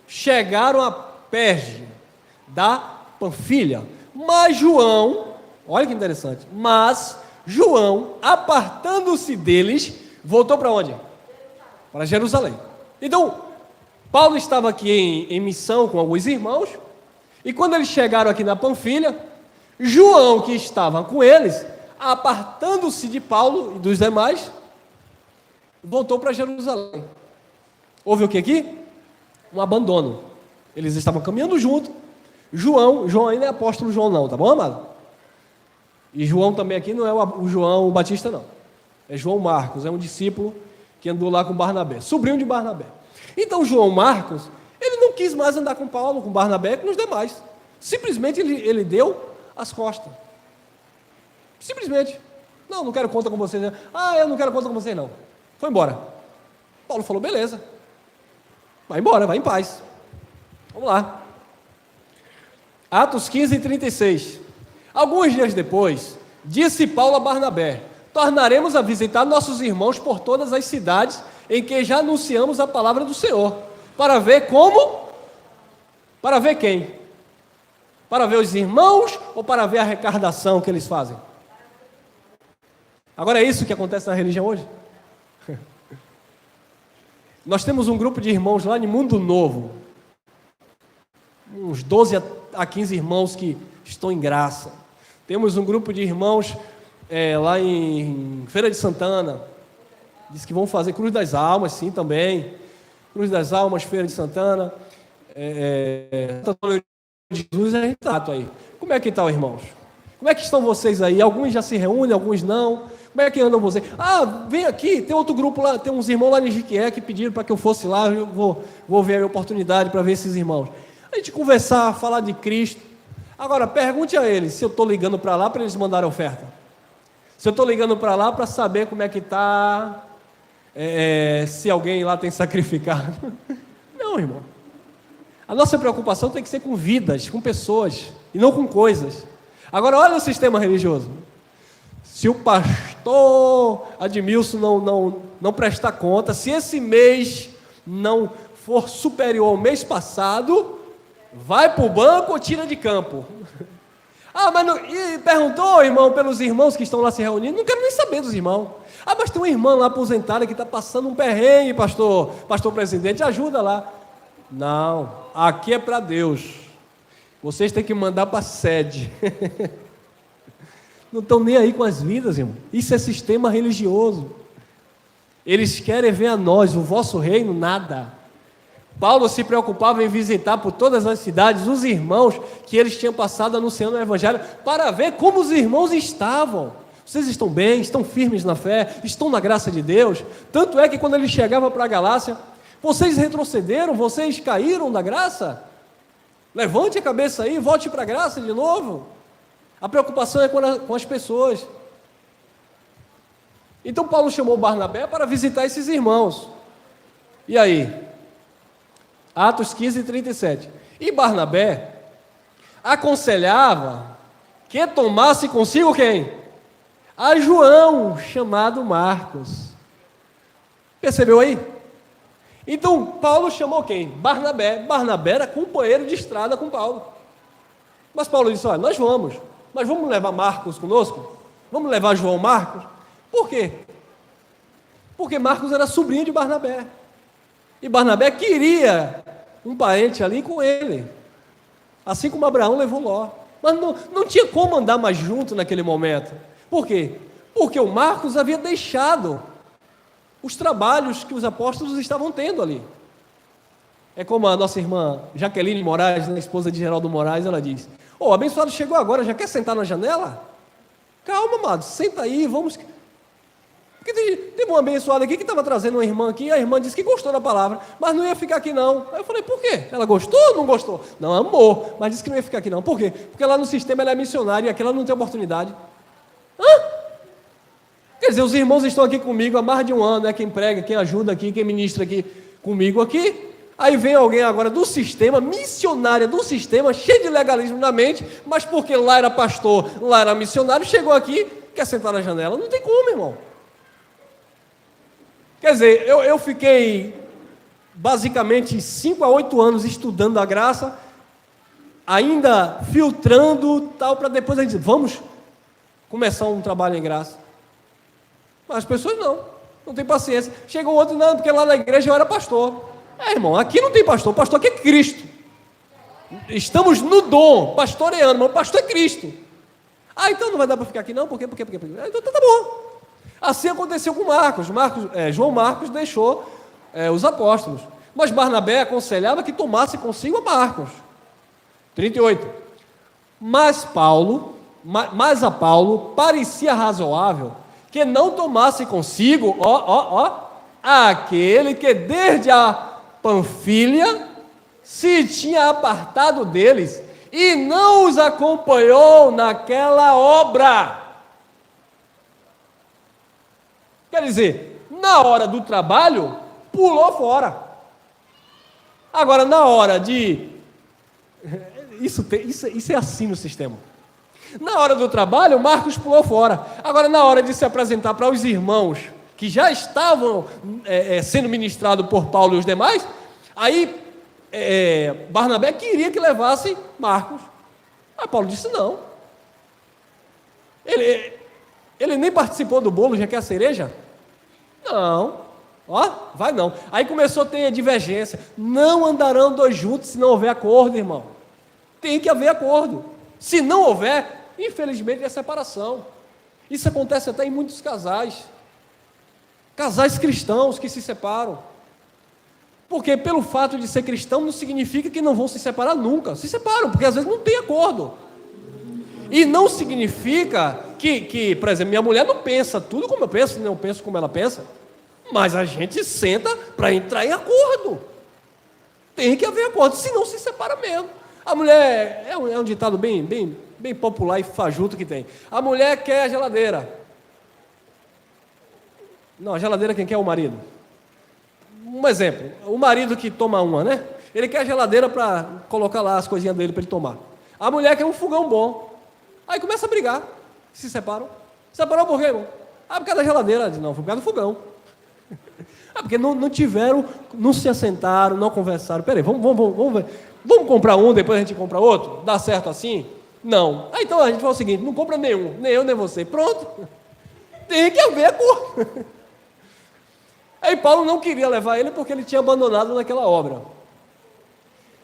[SPEAKER 1] chegaram a Perge da Panfilha. Mas João, olha que interessante, apartando-se deles, voltou para onde? Para Jerusalém. Então, Paulo estava aqui em missão com alguns irmãos, e quando eles chegaram aqui na Panfilha, João, que estava com eles, apartando-se de Paulo e dos demais, voltou para Jerusalém. Houve o que aqui? Um abandono. Eles estavam caminhando junto. João ainda é apóstolo João não, tá bom, amado? E João também aqui não é o João Batista não. É João Marcos, é um discípulo que andou lá com Barnabé, sobrinho de Barnabé. Então João Marcos, ele não quis mais andar com Paulo, com Barnabé, com os demais. Simplesmente ele deu as costas. Simplesmente. Não quero conta com vocês. Né? Eu não quero conta com vocês não. Foi embora. Paulo falou: beleza. Vai embora, vai em paz. Vamos lá. Atos 15:36. Alguns dias depois, disse Paulo a Barnabé: tornaremos a visitar nossos irmãos por todas as cidades em que já anunciamos a palavra do Senhor, Para ver como? Para ver quem? Para ver os irmãos ou para ver a arrecadação que eles fazem? Agora é isso que acontece na religião hoje? Nós temos um grupo de irmãos lá em Mundo Novo, uns 12 a 15 irmãos que estão em graça. Temos um grupo de irmãos lá em Feira de Santana, diz que vão fazer Cruz das Almas, sim, também. Cruz das Almas, Feira de Santana, Santa de Jesus é retrato aí. Como é que estão, irmãos? Como é que estão vocês aí? Alguns já se reúnem, alguns não. Como é que andam vocês? Ah, vem aqui, tem outro grupo lá, tem uns irmãos lá em Jiquié que pediram para que eu fosse lá, eu vou ver a oportunidade para ver esses irmãos. A gente conversar, falar de Cristo. Agora, pergunte a eles se eu estou ligando para lá para eles mandarem oferta. Se eu estou ligando para lá para saber como é que está, se alguém lá tem sacrificado. Não, irmão. A nossa preocupação tem que ser com vidas, com pessoas, e não com coisas. Agora, olha o sistema religioso. Se o pastor Admilson não prestar conta, se esse mês não for superior ao mês passado, vai para o banco ou tira de campo. Ah, mas e perguntou, irmão, pelos irmãos que estão lá se reunindo? Não quero nem saber dos irmãos. Ah, mas tem uma irmã lá aposentada que está passando um perrengue, pastor presidente, ajuda lá. Não, aqui é para Deus. Vocês têm que mandar para a sede. Não estão nem aí com as vidas, irmão. Isso é sistema religioso. Eles querem ver a nós, o vosso reino, nada. Paulo se preocupava em visitar por todas as cidades os irmãos que eles tinham passado anunciando o Evangelho, para ver como os irmãos estavam. Vocês estão bem, estão firmes na fé, estão na graça de Deus. Tanto é que quando ele chegava para a Galácia, vocês retrocederam, vocês caíram da graça? Levante a cabeça aí, volte para a graça de novo. A preocupação é com as pessoas. Então Paulo chamou Barnabé para visitar esses irmãos. E aí? Atos 15, 37. E Barnabé aconselhava que tomasse consigo quem? A João, chamado Marcos. Percebeu aí? Então Paulo chamou quem? Barnabé. Barnabé era companheiro de estrada com Paulo. Mas Paulo disse, olha, nós vamos. Mas vamos levar Marcos conosco? Vamos levar João Marcos? Por quê? Porque Marcos era sobrinho de Barnabé. E Barnabé queria um parente ali com ele. Assim como Abraão levou Ló. Mas não tinha como andar mais junto naquele momento. Por quê? Porque o Marcos havia deixado os trabalhos que os apóstolos estavam tendo ali. É como a nossa irmã Jaqueline Moraes, a esposa de Geraldo Moraes, ela diz, o abençoado chegou agora, já quer sentar na janela? Calma, amado, senta aí, vamos... Porque teve uma abençoada aqui que estava trazendo uma irmã aqui, e a irmã disse que gostou da palavra, mas não ia ficar aqui não. Aí eu falei, por quê? Ela gostou ou não gostou? Não, amou, mas disse que não ia ficar aqui não. Por quê? Porque lá no sistema ela é missionária e aqui ela não tem oportunidade. Quer dizer, os irmãos estão aqui comigo há mais de um ano, né? Quem prega, quem ajuda aqui, quem ministra aqui comigo aqui. Aí vem alguém agora do sistema, missionária do sistema, cheio de legalismo na mente, mas porque lá era pastor, lá era missionário, chegou aqui, quer sentar na janela. Não tem como, irmão. Quer dizer, eu fiquei basicamente 5 a 8 anos estudando a graça, ainda filtrando tal, para depois a gente dizer, vamos começar um trabalho em graça. Mas as pessoas não tem paciência. Chegou outro, não, porque lá na igreja eu era pastor. Irmão, aqui não tem pastor, o pastor aqui é Cristo. Estamos no dom, pastoreando, mas o pastor é Cristo. Então não vai dar para ficar aqui não, por quê? Então tá bom. Assim aconteceu com João Marcos deixou os apóstolos. Mas Barnabé aconselhava que tomasse consigo a Marcos. 38. Mas a Paulo parecia razoável que não tomasse consigo, aquele que desde a Panfilha se tinha apartado deles e não os acompanhou naquela obra. Quer dizer, na hora do trabalho, pulou fora. Agora, na hora de... Isso é assim no sistema. Na hora do trabalho, Marcos pulou fora. Agora, na hora de se apresentar para os irmãos que já estavam sendo ministrados por Paulo e os demais, Aí, Barnabé queria que levasse Marcos. Aí Paulo disse não. Ele nem participou do bolo, já quer a cereja? Não. Ó, vai não. Aí começou a ter divergência. Não andarão dois juntos se não houver acordo, irmão. Tem que haver acordo. Se não houver, infelizmente é separação. Isso acontece até em muitos casais. Casais cristãos que se separam. Porque pelo fato de ser cristão não significa que não vão se separar nunca. Se separam, porque às vezes não tem acordo. E não significa que, por exemplo, minha mulher não pensa tudo como eu penso, não penso como ela pensa. Mas a gente senta para entrar em acordo. Tem que haver acordo, senão se separa mesmo. A mulher, é um ditado bem popular e fajuto que tem. A mulher quer a geladeira. Não, a geladeira quem quer é o marido. Um exemplo, o marido que toma uma, né? Ele quer a geladeira para colocar lá as coisinhas dele para ele tomar. A mulher quer um fogão bom. Aí começa a brigar, se separam. Separou por quê, irmão? Por causa da geladeira. Não, foi por causa do fogão. Porque não se assentaram, não conversaram. Peraí, vamos ver. Vamos comprar um, depois a gente compra outro? Dá certo assim? Não. Então a gente fala o seguinte, não compra nenhum, nem eu nem você. Pronto. Tem que haver acordo. Aí Paulo não queria levar ele porque ele tinha abandonado naquela obra.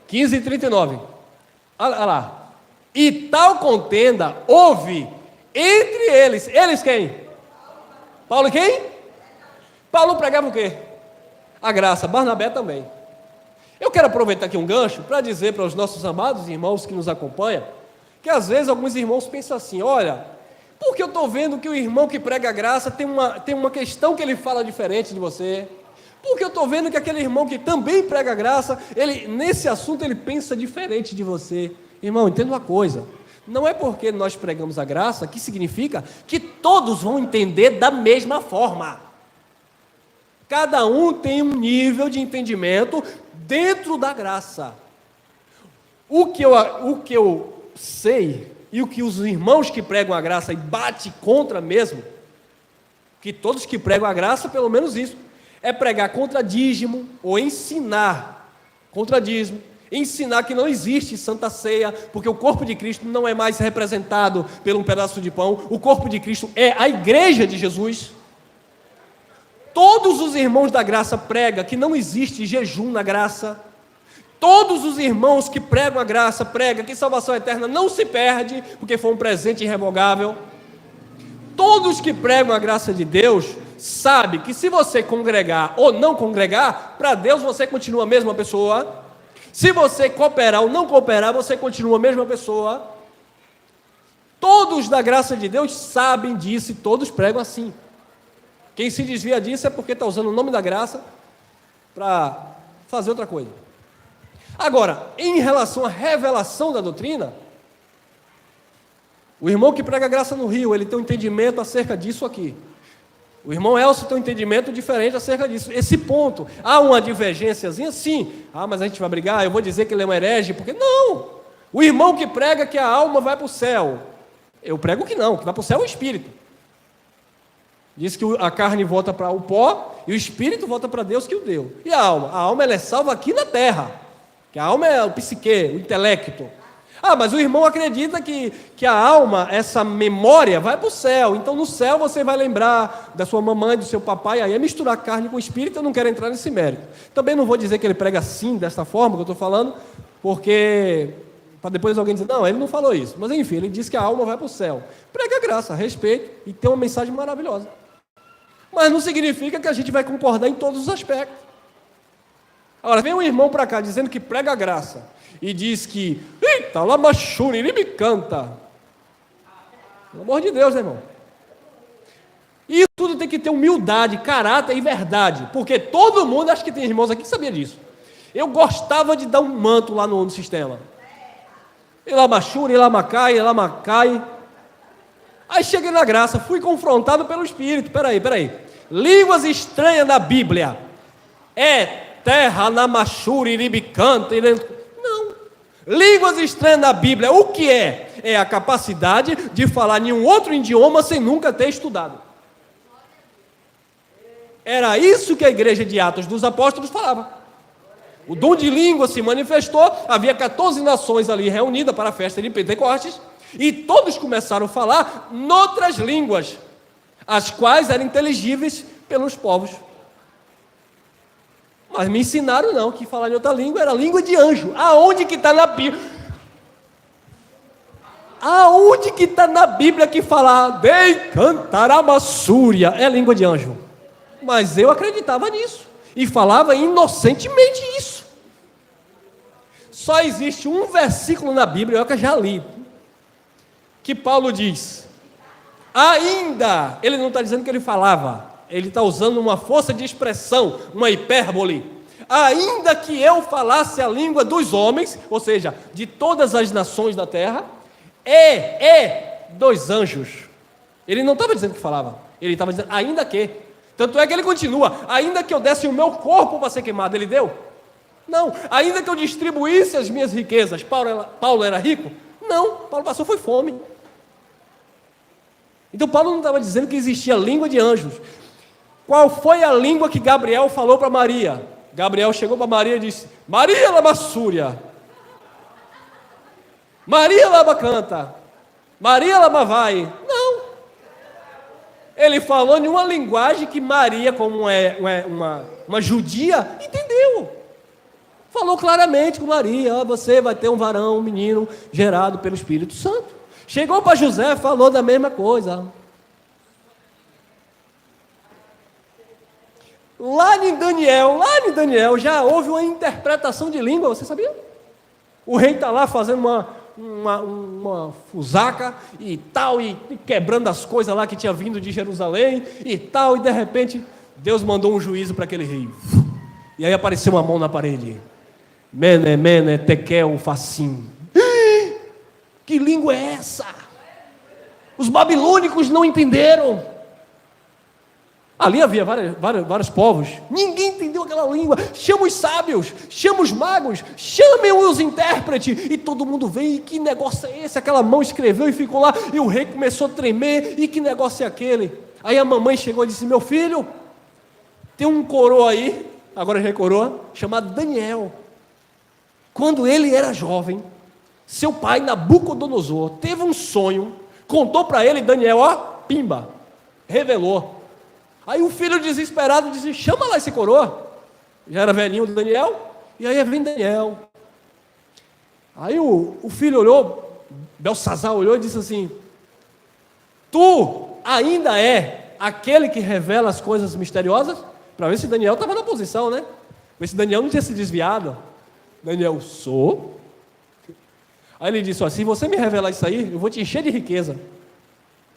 [SPEAKER 1] 15:39. Olha lá. E tal contenda houve entre eles. Eles quem? Paulo e quem? Paulo pregava o quê? A graça. Barnabé também. Eu quero aproveitar aqui um gancho para dizer para os nossos amados irmãos que nos acompanham, que às vezes alguns irmãos pensam assim, olha, porque eu estou vendo que o irmão que prega a graça tem uma questão que ele fala diferente de você. Porque eu estou vendo que aquele irmão que também prega a graça, nesse assunto ele pensa diferente de você. Irmão, entenda uma coisa, não é porque nós pregamos a graça que significa que todos vão entender da mesma forma. Cada um tem um nível de entendimento dentro da graça. O que eu sei, e o que os irmãos que pregam a graça e bate contra mesmo, que todos que pregam a graça, pelo menos isso, é pregar contra dízimo, ou ensinar contra dízimo, ensinar que não existe Santa Ceia, porque o corpo de Cristo não é mais representado por um pedaço de pão, o corpo de Cristo é a igreja de Jesus. Todos os irmãos da graça pregam que não existe jejum na graça. Todos os irmãos que pregam a graça pregam que salvação eterna não se perde, porque foi um presente irrevogável. Todos que pregam a graça de Deus sabem que se você congregar ou não congregar, para Deus você continua a mesma pessoa. Se você cooperar ou não cooperar, você continua a mesma pessoa. Todos da graça de Deus sabem disso e todos pregam assim. Quem se desvia disso é porque está usando o nome da graça para fazer outra coisa. Agora, em relação à revelação da doutrina, o irmão que prega a graça no Rio, ele tem um entendimento acerca disso aqui. O irmão Elcio tem um entendimento diferente acerca disso. Esse ponto, há uma divergênciazinha? Sim. Mas a gente vai brigar, eu vou dizer que ele é um herege, porque não. O irmão que prega que a alma vai para o céu, eu prego que não, que vai para o céu é o espírito. Diz que a carne volta para o pó e o espírito volta para Deus que o deu. E a alma? A alma ela é salva aqui na terra. Que a alma é o psique, o intelecto. Mas o irmão acredita que a alma, essa memória, vai para o céu. Então no céu você vai lembrar da sua mamãe, do seu papai. Aí é misturar carne com espírito, eu não quero entrar nesse mérito. Também não vou dizer que ele prega assim, dessa forma que eu estou falando, porque para depois alguém dizer, não, ele não falou isso. Mas enfim, ele diz que a alma vai para o céu. Prega graça, respeito e tem uma mensagem maravilhosa. Mas não significa que a gente vai concordar em todos os aspectos. Agora, vem um irmão para cá dizendo que prega a graça e diz que, eita, lamachuri, ele me canta. Pelo amor de Deus, né, irmão? Isso tudo tem que ter humildade, caráter e verdade, porque todo mundo, acho que tem irmãos aqui que sabia disso. Eu gostava de dar um manto lá no sistema. Elamachuri, elamacai. Aí cheguei na graça, fui confrontado pelo Espírito. Peraí. Línguas estranhas na Bíblia. Terra, namachuri, iribicanta. Não. Línguas estranhas na Bíblia, o que é? É a capacidade de falar nenhum outro idioma sem nunca ter estudado. Era isso que a igreja de Atos dos Apóstolos falava. O dom de língua se manifestou, havia 14 nações ali reunidas para a festa de Pentecostes, e todos começaram a falar noutras línguas, as quais eram inteligíveis pelos povos. Mas me ensinaram não, que falar em outra língua era língua de anjo. Aonde que está na Bíblia? Aonde que está na Bíblia que falar Dei cantaramassúria é língua de anjo? Mas eu acreditava nisso e falava inocentemente isso. Só existe um versículo na Bíblia, eu que já li, que Paulo diz, ainda, ele não está dizendo que ele falava, ele está usando uma força de expressão, uma hipérbole, ainda que eu falasse a língua dos homens, ou seja, de todas as nações da terra, dos anjos. Ele não estava dizendo que falava, ele estava dizendo ainda que. Tanto é que ele continua, ainda que eu desse o meu corpo para ser queimado, ele deu? Não. Ainda que eu distribuísse as minhas riquezas, Paulo era rico? Não, Paulo passou foi fome. Então Paulo não estava dizendo que existia língua de anjos. Qual foi a língua que Gabriel falou para Maria? Gabriel chegou para Maria e disse, Maria lamassúria, Maria lama canta, Maria lama vai. Não. Ele falou em uma linguagem que Maria, como é uma judia, entendeu. Falou claramente com Maria, você vai ter um varão, um menino, gerado pelo Espírito Santo. Chegou para José, falou da mesma coisa. Lá em Daniel, já houve uma interpretação de língua, você sabia? O rei está lá fazendo uma fusaca e tal, e quebrando as coisas lá que tinha vindo de Jerusalém e tal, e de repente Deus mandou um juízo para aquele rei. E aí apareceu uma mão na parede. Mene, mene, tekel, facim. Que língua é essa? Os babilônicos não entenderam. Ali havia vários povos. Ninguém entendeu aquela língua. Chama os sábios, chama os magos, chamem os intérpretes. E todo mundo veio. E que negócio é esse? Aquela mão escreveu e ficou lá. E o rei começou a tremer. E que negócio é aquele? Aí a mamãe chegou e disse, meu filho, tem um coroa aí, agora já é coroa, chamado Daniel. Quando ele era jovem, seu pai, Nabucodonosor, teve um sonho, contou para ele, Daniel, ó, pimba, revelou. Aí o filho desesperado disse, chama lá esse coroa. Já era velhinho o Daniel, e aí vem Daniel. Aí o filho olhou, Belsazar olhou e disse assim, tu ainda é aquele que revela as coisas misteriosas? Para ver se Daniel estava na posição, né? Ver se Daniel não tinha se desviado. Daniel, sou. Aí ele disse, ó, se você me revelar isso aí, eu vou te encher de riqueza.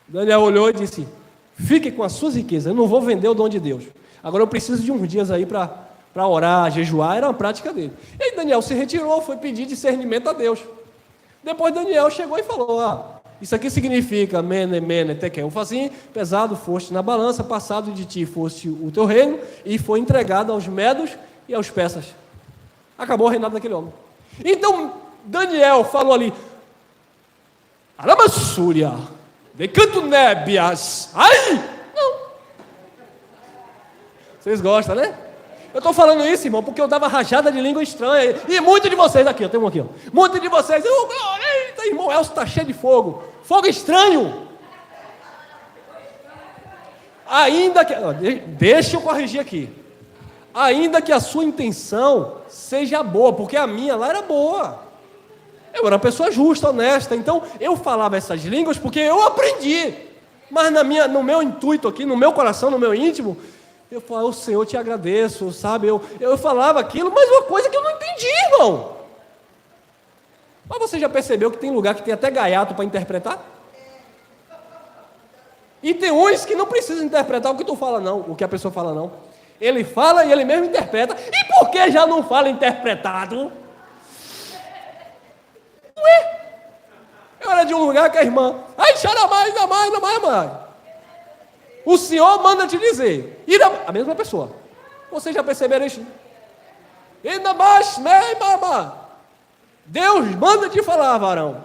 [SPEAKER 1] Daniel olhou e disse, fique com as suas riquezas, eu não vou vender o dom de Deus. Agora eu preciso de uns dias aí para orar, jejuar, era uma prática dele. E aí Daniel se retirou, foi pedir discernimento a Deus. Depois Daniel chegou e falou, isso aqui significa, mene, mene, tekel, assim, pesado foste na balança, passado de ti foste o teu reino, e foi entregado aos medos e aos persas. Acabou o reinado daquele homem. Então, Daniel falou ali, Aramassúria, decanto nébias, ai, não. Vocês gostam, né? Eu estou falando isso, irmão, porque eu dava rajada de língua estranha, e muitos de vocês aqui, eu tenho um aqui, ó. Muitos de vocês, eita, irmão, Elcio está cheio de fogo, fogo estranho. Ainda que, deixa eu corrigir aqui, ainda que a sua intenção seja boa, porque a minha lá era boa, eu era uma pessoa justa, honesta, então eu falava essas línguas porque eu aprendi, mas no meu intuito aqui, no meu coração, no meu íntimo, eu falava, o Senhor, te agradeço, sabe, eu falava aquilo, mas uma coisa que eu não entendi, irmão. Mas você já percebeu que tem lugar que tem até gaiato para interpretar? E tem uns que não precisam interpretar o que tu fala não, o que a pessoa fala não. Ele fala e ele mesmo interpreta. E por que já não fala interpretado? Ué? Eu era de um lugar que a irmã, ai, chora mais, ainda mais, ainda mais, mãe. O Senhor manda te dizer. A mesma pessoa. Vocês já perceberam isso? Ainda mais, mama. Deus manda te falar, varão.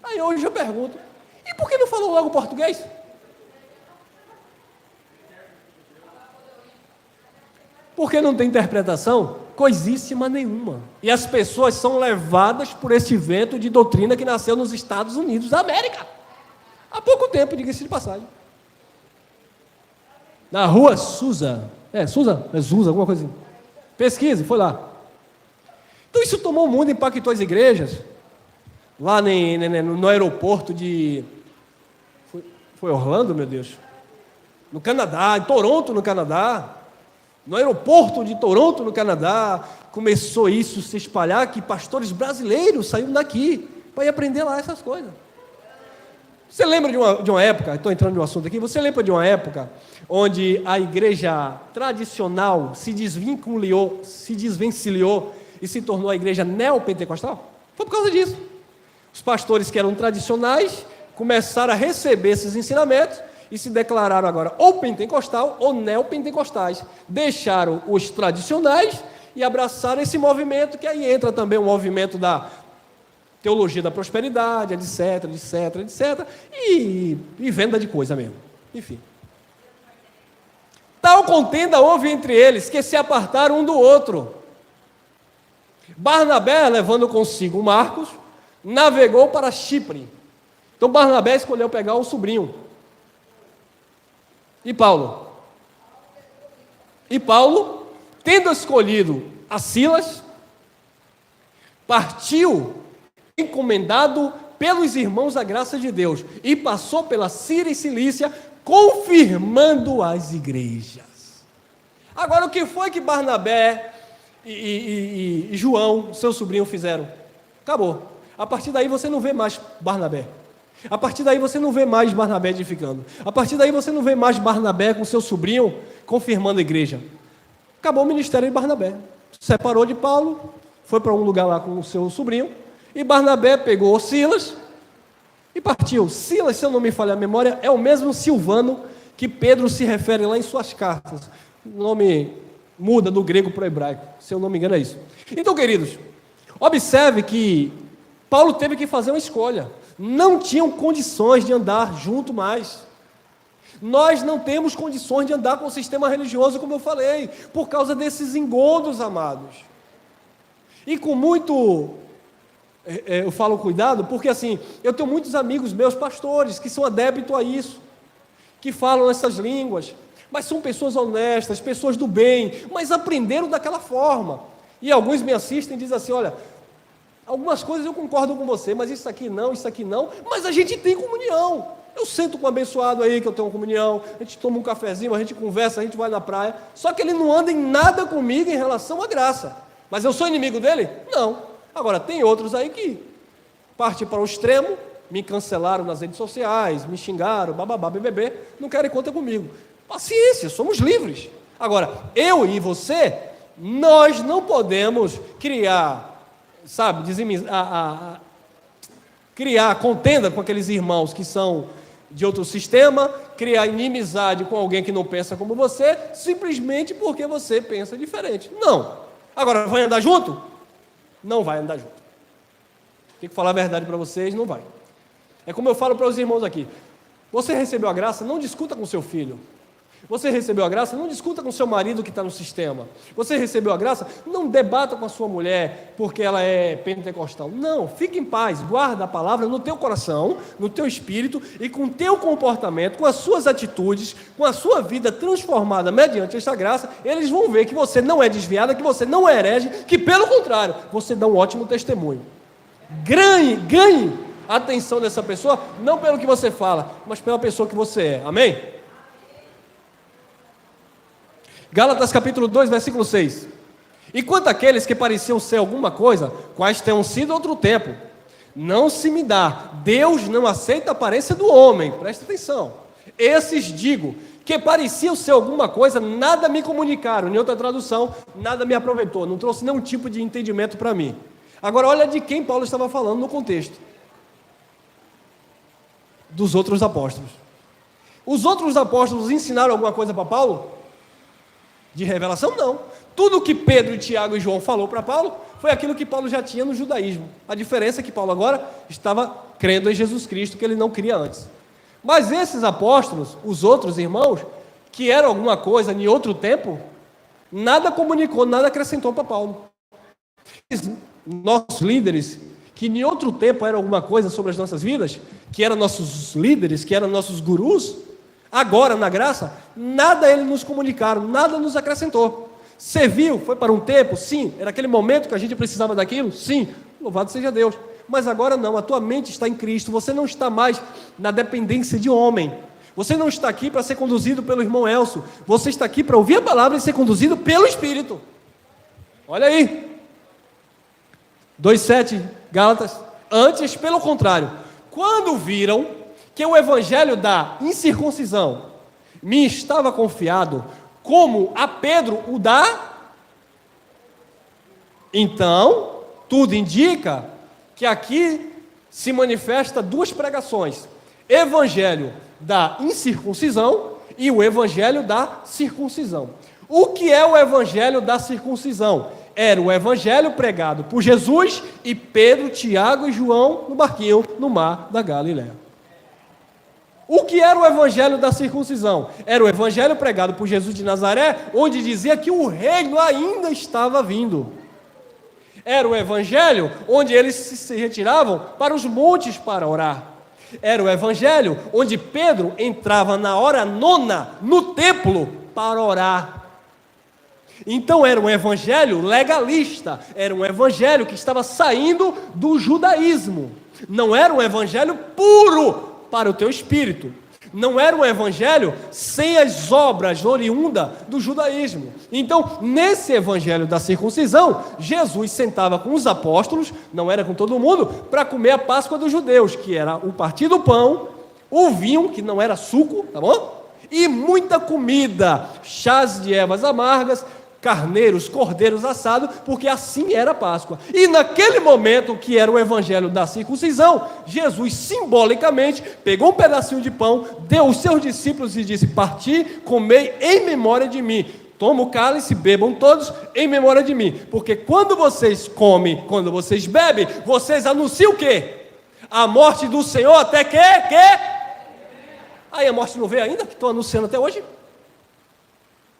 [SPEAKER 1] Aí hoje eu pergunto, e por que não falou logo português? Porque não tem interpretação? Coisíssima nenhuma. E as pessoas são levadas por esse vento de doutrina que nasceu nos Estados Unidos da América. Há pouco tempo, diga-se de passagem. Na rua Susa. Zusa, alguma coisa assim. Pesquise, foi lá. Então isso tomou o mundo, impactou as igrejas. Lá no aeroporto de... Foi Orlando, meu Deus? No Canadá, em Toronto, no Canadá. No aeroporto de Toronto, no Canadá, começou isso a se espalhar, que pastores brasileiros saíram daqui para ir aprender lá essas coisas. Você lembra de uma época, estou entrando no assunto aqui, você lembra de uma época onde a igreja tradicional se desvencilhou e se tornou a igreja neopentecostal? Foi por causa disso. Os pastores que eram tradicionais começaram a receber esses ensinamentos e se declararam agora ou pentecostal ou neopentecostais. Deixaram os tradicionais e abraçaram esse movimento, que aí entra também o movimento da teologia da prosperidade, etc, e venda de coisa mesmo. Enfim. Tal contenda houve entre eles, que se apartaram um do outro. Barnabé, levando consigo Marcos, navegou para Chipre. Então Barnabé escolheu pegar o sobrinho. E Paulo, tendo escolhido a Silas, partiu encomendado pelos irmãos da graça de Deus e passou pela Síria e Cilícia, confirmando as igrejas. Agora, o que foi que Barnabé e João, seu sobrinho, fizeram? Acabou. A partir daí você não vê mais Barnabé. A partir daí você não vê mais Barnabé edificando. A partir daí você não vê mais Barnabé com seu sobrinho confirmando a igreja. Acabou o ministério de Barnabé. Separou de Paulo, foi para um lugar lá com o seu sobrinho, e Barnabé pegou Silas e partiu. Silas, se eu não me falha a memória, é o mesmo Silvano que Pedro se refere lá em suas cartas. O nome muda do grego para o hebraico, se eu não me engano é isso. Então, queridos, observe que Paulo teve que fazer uma escolha. Não tinham condições de andar junto mais. Nós não temos condições de andar com o sistema religioso, como eu falei, por causa desses engodos, amados. E com muito, eu falo cuidado, porque assim, eu tenho muitos amigos meus, pastores, que são adeptos a isso, que falam essas línguas, mas são pessoas honestas, pessoas do bem, mas aprenderam daquela forma. E alguns me assistem e dizem assim, olha, algumas coisas eu concordo com você, mas isso aqui não, mas a gente tem comunhão. Eu sento com um abençoado aí, que eu tenho uma comunhão, a gente toma um cafezinho, a gente conversa, a gente vai na praia, só que ele não anda em nada comigo em relação à graça. Mas eu sou inimigo dele? Não. Agora, tem outros aí que partem para o extremo, me cancelaram nas redes sociais, me xingaram, bababá, BBB, não querem conta comigo. Paciência, somos livres. Agora, eu e você, nós não podemos criar, criar contenda com aqueles irmãos que são de outro sistema, criar inimizade com alguém que não pensa como você, simplesmente porque você pensa diferente. Não. Agora, vai andar junto? Não vai andar junto. Tenho que falar a verdade para vocês, não vai. É como eu falo para os irmãos aqui. Você recebeu a graça, não discuta com seu filho. Você recebeu a graça, não discuta com seu marido que está no sistema. Você recebeu a graça, não debata com a sua mulher porque ela é pentecostal. Não, fique em paz, guarda a palavra no teu coração, no teu espírito e com o teu comportamento, com as suas atitudes, com a sua vida transformada mediante esta graça, eles vão ver que você não é desviada, que você não é herege, que pelo contrário, você dá um ótimo testemunho. Ganhe a atenção dessa pessoa, não pelo que você fala, mas pela pessoa que você é. Amém? Gálatas capítulo 2, versículo 6. E quanto àqueles que pareciam ser alguma coisa, quais tenham sido outro tempo, não se me dá. Deus não aceita a aparência do homem. Presta atenção. Esses digo, que pareciam ser alguma coisa, nada me comunicaram. Em outra tradução, nada me aproveitou. Não trouxe nenhum tipo de entendimento para mim. Agora, olha de quem Paulo estava falando no contexto. Dos outros apóstolos. Os outros apóstolos ensinaram alguma coisa para Paulo? De revelação, não. Tudo que Pedro, Tiago e João falou para Paulo foi aquilo que Paulo já tinha no judaísmo. A diferença é que Paulo agora estava crendo em Jesus Cristo, que ele não cria antes. Mas esses apóstolos, os outros irmãos, que eram alguma coisa em outro tempo, Nada comunicou, nada acrescentou para Paulo. Nossos líderes, que em outro tempo eram alguma coisa sobre as nossas vidas, que eram nossos líderes, que eram nossos gurus, agora na graça, nada eles nos comunicaram, nada nos acrescentou. Serviu, foi para um tempo, sim, era aquele momento que a gente precisava daquilo, sim, louvado seja Deus. Mas agora não, a tua mente está em Cristo, você não está mais na dependência de homem. Você não está aqui para ser conduzido pelo irmão Elcio, você está aqui para ouvir a palavra e ser conduzido pelo Espírito. Olha aí, 2,7, Gálatas. Antes, pelo contrário, quando viram que o evangelho da incircuncisão me estava confiado, como a Pedro o dá, então, tudo indica que aqui se manifesta duas pregações: evangelho da incircuncisão e o evangelho da circuncisão. O que é o evangelho da circuncisão? Era o evangelho pregado por Jesus e Pedro, Tiago e João no barquinho no mar da Galileia. O que era o evangelho da circuncisão? Era o evangelho pregado por Jesus de Nazaré, onde dizia que o reino ainda estava vindo. Era o evangelho onde eles se retiravam para os montes para orar. Era o evangelho onde Pedro entrava na hora nona no templo para orar. Então era um evangelho legalista, era um evangelho que estava saindo do judaísmo. Não era um evangelho puro para o teu espírito. Não era um evangelho sem as obras oriundas do judaísmo. Então, nesse evangelho da circuncisão, Jesus sentava com os apóstolos, não era com todo mundo, para comer a Páscoa dos judeus, que era o partir do pão, o vinho, que não era suco, tá bom? E muita comida, chás de ervas amargas, carneiros, cordeiros assados, porque assim era a Páscoa. E naquele momento, que era o evangelho da circuncisão, Jesus simbolicamente pegou um pedacinho de pão, deu aos seus discípulos e disse: parti, comei em memória de mim. Toma o cálice, bebam todos em memória de mim. Porque quando vocês comem, quando vocês bebem, vocês anunciam o quê? A morte do Senhor até que? Aí a morte não veio ainda, que estão anunciando até hoje.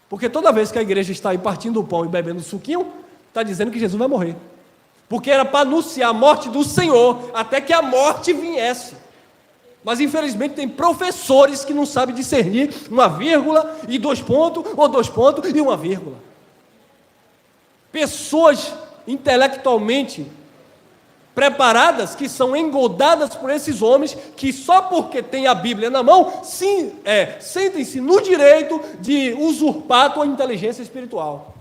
[SPEAKER 1] Porque toda vez que a igreja está aí partindo o pão e bebendo o suquinho, está dizendo que Jesus vai morrer. Porque era para anunciar a morte do Senhor, até que a morte viesse. Mas infelizmente tem professores que não sabem discernir uma vírgula e 2 pontos, ou 2 pontos e uma vírgula. Pessoas intelectualmente preparadas, que são engodadas por esses homens, que só porque tem a Bíblia na mão, sentem-se no direito de usurpar a tua inteligência espiritual.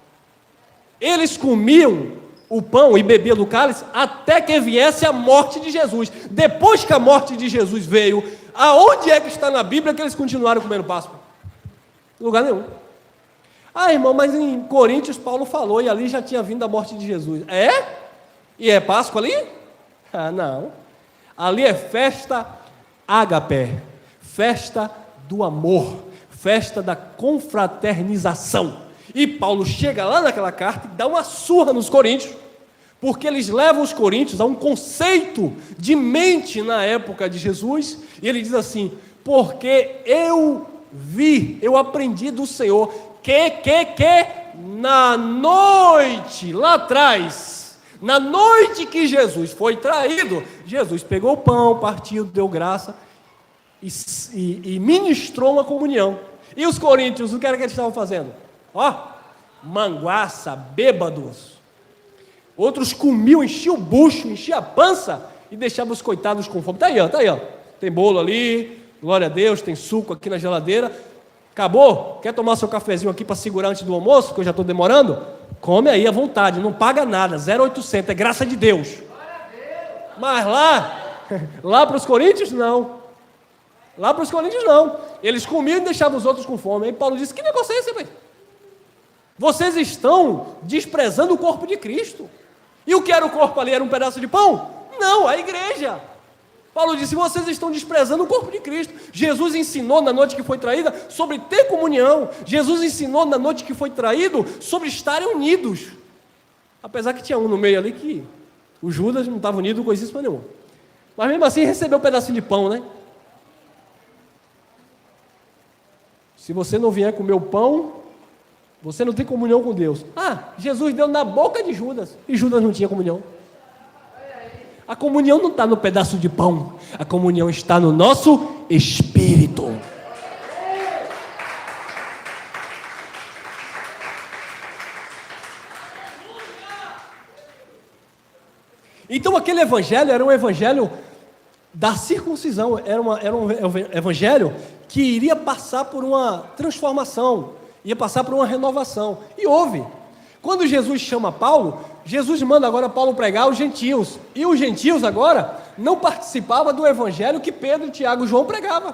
[SPEAKER 1] Eles comiam o pão e bebiam do cálice até que viesse a morte de Jesus. Depois que a morte de Jesus veio, aonde é que está na Bíblia que eles continuaram comendo Páscoa? Em lugar nenhum. Ah, irmão, mas em Coríntios Paulo falou e ali já tinha vindo a morte de Jesus. É? E é Páscoa ali? Ah, não. Ali é festa ágape, festa do amor, festa da confraternização. E Paulo chega lá naquela carta e dá uma surra nos coríntios, porque eles levam os coríntios a um conceito de mente na época de Jesus, e ele diz assim: porque eu aprendi do Senhor, que na noite, lá atrás, na noite que Jesus foi traído, Jesus pegou o pão, partiu, deu graça e ministrou uma comunhão. E os coríntios, o que era que eles estavam fazendo? Manguaça, bêbados. Outros comiam, enchiam o bucho, enchiam a pança e deixavam os coitados com fome. Tá aí, ó. Tem bolo ali, glória a Deus, tem suco aqui na geladeira. Acabou? Quer tomar seu cafezinho aqui para segurar antes do almoço, que eu já estou demorando? Come aí à vontade, não paga nada, 0,800, é graça de Deus. Mas lá para os coríntios, não. Lá para os coríntios, não. Eles comiam e deixavam os outros com fome. Aí Paulo disse: que negócio é esse, velho? Vocês estão desprezando o corpo de Cristo. E o que era o corpo ali? Era um pedaço de pão? Não, a igreja. Paulo disse: vocês estão desprezando o corpo de Cristo. Jesus ensinou na noite que foi traída sobre ter comunhão. Jesus ensinou na noite que foi traído sobre estarem unidos. Apesar que tinha um no meio ali que o Judas não estava unido com isso nenhuma. Mas mesmo assim recebeu um pedacinho de pão, né? Se você não vier comer o pão Você não tem comunhão com Deus. Ah, Jesus deu na boca de Judas, e Judas não tinha comunhão. A comunhão não está no pedaço de pão, a comunhão está no nosso espírito. Então aquele evangelho era um evangelho da circuncisão, era um evangelho que iria passar por uma transformação, ia passar por uma renovação, e houve. Quando Jesus chama Paulo, Jesus manda agora Paulo pregar aos gentios, e os gentios agora não participavam do evangelho que Pedro, Tiago e João pregavam.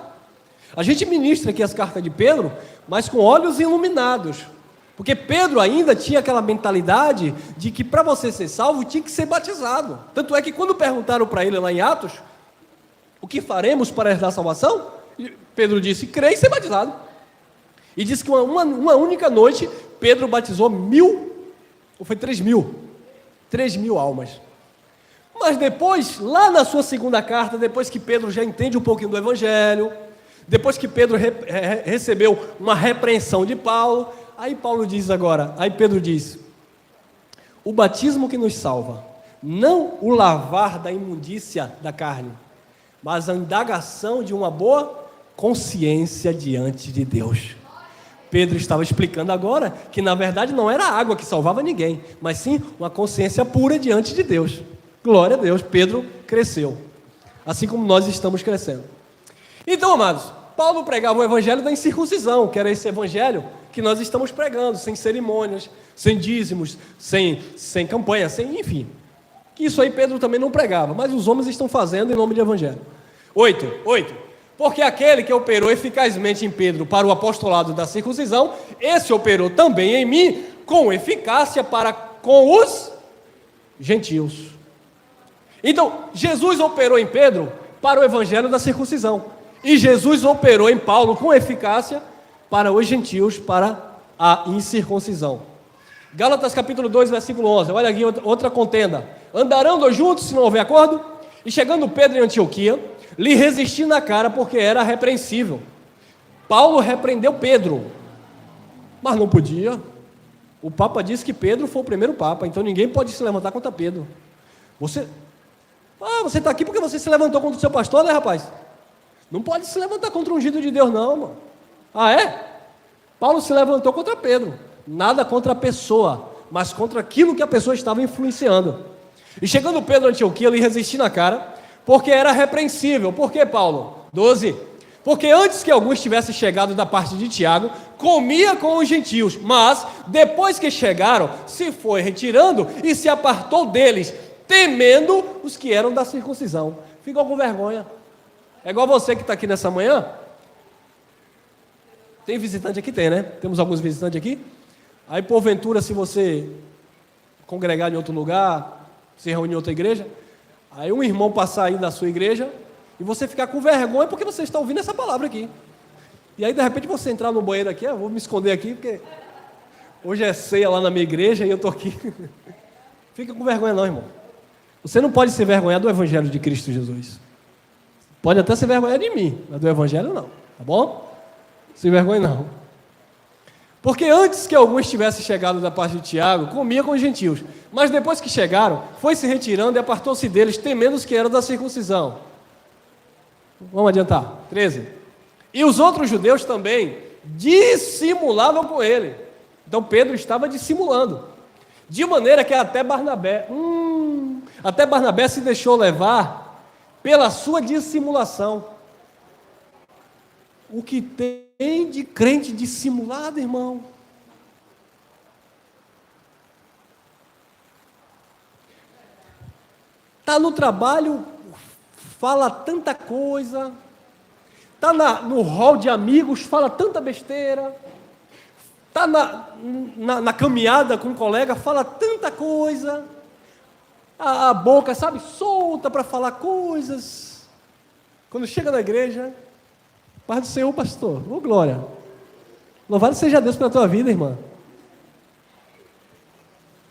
[SPEAKER 1] A gente ministra aqui as cartas de Pedro, mas com olhos iluminados, porque Pedro ainda tinha aquela mentalidade de que para você ser salvo tinha que ser batizado. Tanto é que quando perguntaram para ele lá em Atos, o que faremos para herdar a salvação? Pedro disse, crer e ser batizado. E disse que uma única noite, Pedro batizou 1.000, ou foi 3.000? 3.000 almas. Mas depois, lá na sua segunda carta, depois que Pedro já entende um pouquinho do Evangelho, depois que Pedro recebeu uma repreensão de Paulo, aí Pedro diz, o batismo que nos salva, não o lavar da imundícia da carne, mas a indagação de uma boa consciência diante de Deus. Pedro estava explicando agora que na verdade não era a água que salvava ninguém, mas sim uma consciência pura diante de Deus. Glória a Deus, Pedro cresceu, assim como nós estamos crescendo. Então, amados, Paulo pregava o evangelho da incircuncisão, que era esse evangelho que nós estamos pregando, sem cerimônias, sem dízimos, sem campanha, enfim. Que isso aí Pedro também não pregava, mas os homens estão fazendo em nome do evangelho. 8. Porque aquele que operou eficazmente em Pedro para o apostolado da circuncisão, esse operou também em mim com eficácia para com os gentios. Então, Jesus operou em Pedro para o evangelho da circuncisão, e Jesus operou em Paulo com eficácia para os gentios, para a incircuncisão. Gálatas capítulo 2, versículo 11, olha aqui outra contenda. Andarão dois juntos se não houver acordo? E chegando Pedro em Antioquia, lhe resisti na cara porque era repreensível. Paulo repreendeu Pedro, mas não podia. O Papa disse que Pedro foi o primeiro Papa, então ninguém pode se levantar contra Pedro. Você está aqui porque você se levantou contra o seu pastor, né, rapaz? Não pode se levantar contra o ungido de Deus, não, mano. Ah, é? Paulo se levantou contra Pedro. Nada contra a pessoa, mas contra aquilo que a pessoa estava influenciando. E chegando Pedro em Antioquia, lhe resisti na cara, porque era repreensível. Por que, Paulo? 12. Porque antes que alguns tivessem chegado da parte de Tiago, comia com os gentios, mas depois que chegaram, se foi retirando e se apartou deles, temendo os que eram da circuncisão. Ficou com vergonha. É igual você que está aqui nessa manhã. Tem visitante aqui? Tem, né? Temos alguns visitantes aqui. Aí, porventura, se você congregar em outro lugar, se reunir em outra igreja, aí um irmão passar aí da sua igreja e você ficar com vergonha porque você está ouvindo essa palavra aqui. E aí, de repente, você entrar no banheiro aqui, vou me esconder aqui porque hoje é ceia lá na minha igreja e eu estou aqui. Fica com vergonha não, irmão. Você não pode se vergonhar do Evangelho de Cristo Jesus. Pode até se vergonhar de mim, mas do Evangelho não, tá bom? Se vergonha não. Porque antes que alguns tivessem chegado da parte de Tiago, comia com os gentios. Mas depois que chegaram, foi se retirando e apartou-se deles, temendo os que eram da circuncisão. Vamos adiantar. 13. E os outros judeus também dissimulavam com ele. Então Pedro estava dissimulando. De maneira que até Barnabé se deixou levar pela sua dissimulação. O que tem de crente dissimulado, irmão? Está no trabalho, fala tanta coisa, está no hall de amigos, fala tanta besteira, está na caminhada com um colega, fala tanta coisa, a boca, sabe, solta para falar coisas. Quando chega na igreja, paz do Senhor, pastor, ô glória, louvado seja Deus pela tua vida, irmã.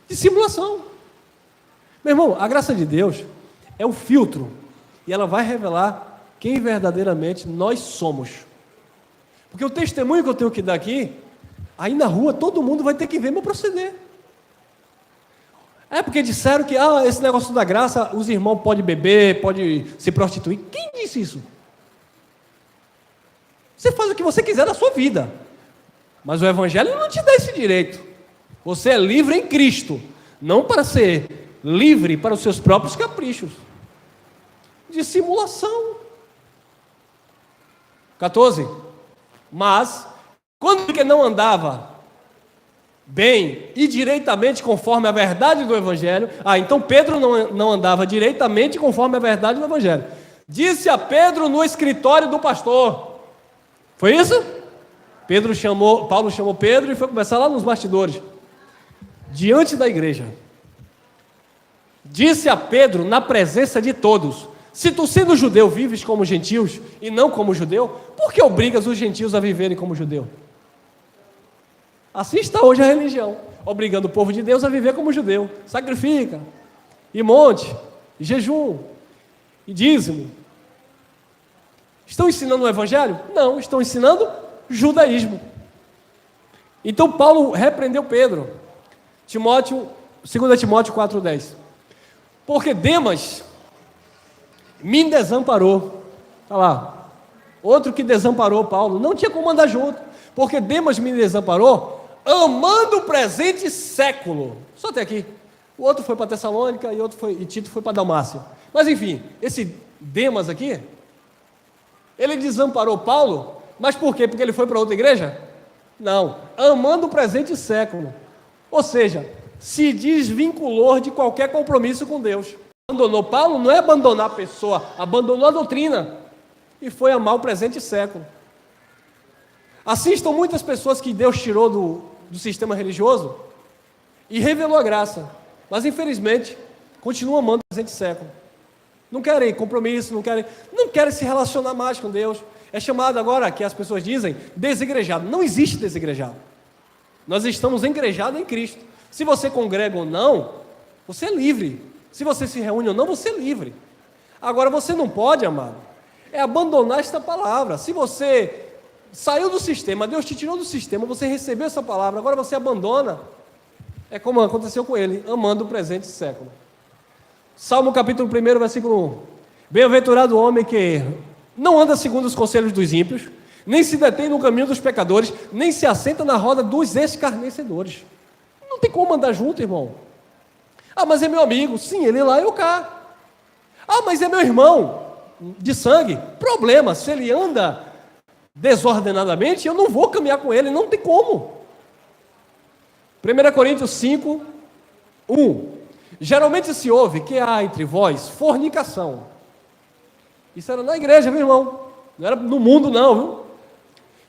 [SPEAKER 1] Dissimulação. Meu irmão, a graça de Deus é um filtro e ela vai revelar quem verdadeiramente nós somos. Porque o testemunho que eu tenho que dar aqui, Aí na rua todo mundo vai ter que ver meu proceder. É porque disseram que esse negócio da graça, os irmãos podem beber, podem se prostituir. Quem disse isso? Você faz o que você quiser da sua vida. Mas o Evangelho não te dá esse direito. Você é livre em Cristo, não para ser livre para os seus próprios caprichos. Dissimulação. 14. Mas, quando que não andava bem e direitamente conforme a verdade do Evangelho, então Pedro não andava direitamente conforme a verdade do Evangelho. Disse a Pedro no escritório do pastor. Foi isso? Paulo chamou Pedro e foi conversar lá nos bastidores, diante da igreja. Disse a Pedro na presença de todos: se tu sendo judeu vives como gentios e não como judeu, por que obrigas os gentios a viverem como judeu? Assim está hoje a religião, obrigando o povo de Deus a viver como judeu. Sacrifica, e monte, e jejum, e dízimo. Estão ensinando o Evangelho? Não, estão ensinando judaísmo. Então Paulo repreendeu Pedro. 2 Timóteo 4,10. Porque Demas me desamparou. Está lá. Outro que desamparou Paulo. Não tinha como andar junto. Porque Demas me desamparou, amando o presente século. Só até aqui. O outro foi para Tessalônica e Tito foi para Dalmácia. Mas enfim, esse Demas aqui, ele desamparou Paulo, mas por quê? Porque ele foi para outra igreja? Não, amando o presente século. Ou seja, se desvinculou de qualquer compromisso com Deus. Abandonou Paulo, não é abandonar a pessoa, abandonou a doutrina e foi amar o presente século. Assim estão muitas pessoas que Deus tirou do sistema religioso e revelou a graça, mas infelizmente continuam amando o presente século. Não querem compromisso, não querem se relacionar mais com Deus. É chamado agora, que as pessoas dizem, desigrejado. Não existe desigrejado. Nós estamos engrejados em Cristo. Se você congrega ou não, você é livre. Se você se reúne ou não, você é livre. Agora, você não pode, amado, abandonar esta palavra. Se você saiu do sistema, Deus te tirou do sistema, você recebeu essa palavra, agora você abandona. É como aconteceu com ele, amando o presente século. Salmo capítulo 1, versículo 1. Bem-aventurado o homem que não anda segundo os conselhos dos ímpios, nem se detém no caminho dos pecadores, nem se assenta na roda dos escarnecedores. Não tem como andar junto, irmão. Mas é meu amigo. Sim, ele lá e eu cá. Mas é meu irmão de sangue. Problema, se ele anda desordenadamente, eu não vou caminhar com ele, não tem como. 1 Coríntios 5, 1. Geralmente se ouve que há entre vós fornicação. Isso era na igreja, meu irmão. Não era no mundo, não, viu?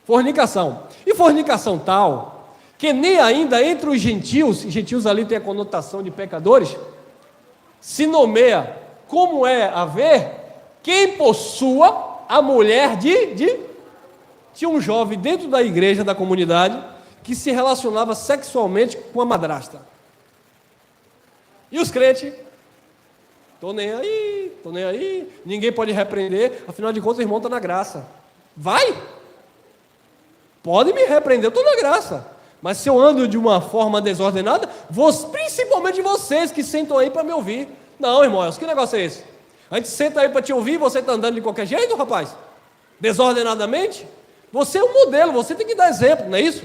[SPEAKER 1] Fornicação. E fornicação tal, que nem ainda entre os gentios ali tem a conotação de pecadores, se nomeia como é haver quem possua a mulher Tinha um jovem dentro da igreja, da comunidade, que se relacionava sexualmente com a madrasta. E os crentes? Estou nem aí, ninguém pode repreender, afinal de contas o irmão está na graça. Vai! Pode me repreender, eu estou na graça. Mas se eu ando de uma forma desordenada, principalmente vocês que sentam aí para me ouvir. Não, irmãos, que negócio é esse? A gente senta aí para te ouvir, você está andando de qualquer jeito, rapaz? Desordenadamente? Você é um modelo, você tem que dar exemplo, não é isso?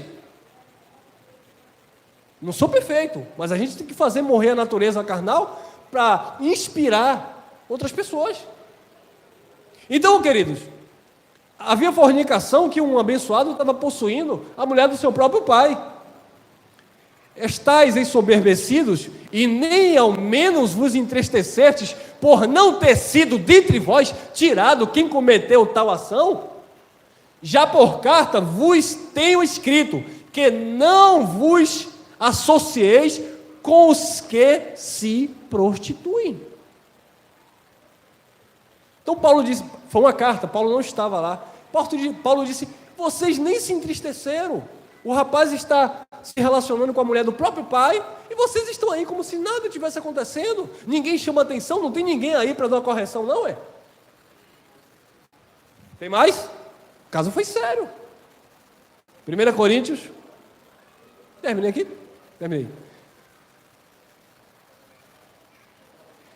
[SPEAKER 1] Não sou perfeito, mas a gente tem que fazer morrer a natureza carnal para inspirar outras pessoas. Então, queridos, havia fornicação que um abençoado estava possuindo a mulher do seu próprio pai. Estais ensoberbecidos e nem ao menos vos entristecestes por não ter sido dentre vós tirado quem cometeu tal ação? Já por carta vos tenho escrito que não vos associeis com os que se prostituem. Então Paulo disse, foi uma carta, Paulo não estava lá. Paulo disse, vocês nem se entristeceram. O rapaz está se relacionando com a mulher do próprio pai e vocês estão aí como se nada tivesse acontecendo. Ninguém chama atenção, não tem ninguém aí para dar uma correção, não é? Tem mais? O caso foi sério. 1 Coríntios Terminei aqui? Terminei.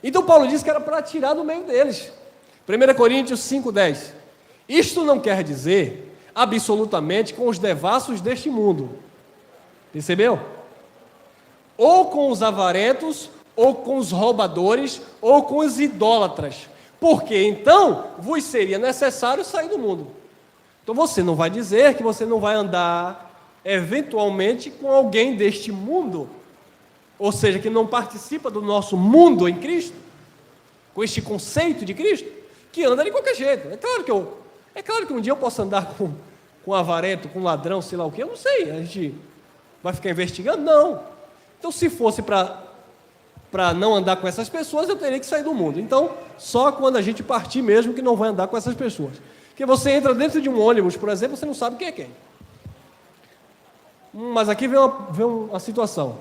[SPEAKER 1] Então Paulo disse que era para tirar do meio deles. 1 Coríntios 5,10. Isto não quer dizer absolutamente com os devassos deste mundo. Percebeu? Ou com os avarentos, ou com os roubadores, ou com os idólatras. Porque então vos seria necessário sair do mundo. Então você não vai dizer que você não vai andar eventualmente com alguém deste mundo, ou seja, que não participa do nosso mundo em Cristo, com este conceito de Cristo, que anda de qualquer jeito. É claro que um dia eu posso andar com avarento, com ladrão, sei lá o que, eu não sei, a gente vai ficar investigando? Não. Então, se fosse para não andar com essas pessoas, eu teria que sair do mundo. Então, só quando a gente partir mesmo que não vai andar com essas pessoas. Porque você entra dentro de um ônibus, por exemplo, você não sabe quem é quem. Mas aqui vem uma situação.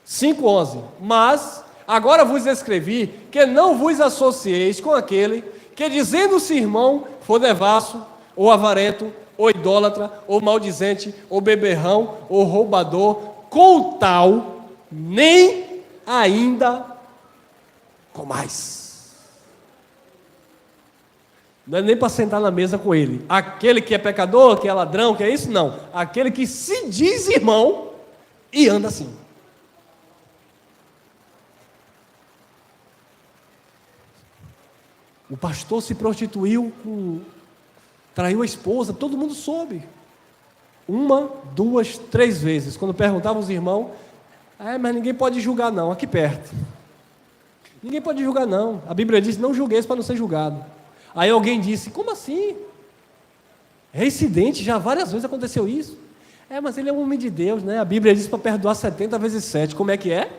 [SPEAKER 1] 5:11. Mas agora vos escrevi que não vos associeis com aquele que, dizendo-se irmão, for devasso, ou avarento, ou idólatra, ou maldizente, ou beberrão, ou roubador, com tal, nem ainda comais. Não é nem para sentar na mesa com ele. Aquele que é pecador, que é ladrão, que é isso, não. Aquele que se diz irmão e anda assim. O pastor se prostituiu, traiu a esposa, todo mundo soube. 1, 2, 3 vezes. Quando perguntavam os irmãos, mas ninguém pode julgar não, aqui perto. Ninguém pode julgar não. A Bíblia diz, não julgueis para não ser julgado. Aí alguém disse, como assim? Reincidente, já várias vezes aconteceu isso. Mas ele é um homem de Deus, né? A Bíblia diz para perdoar 70 vezes 7. Como é que é?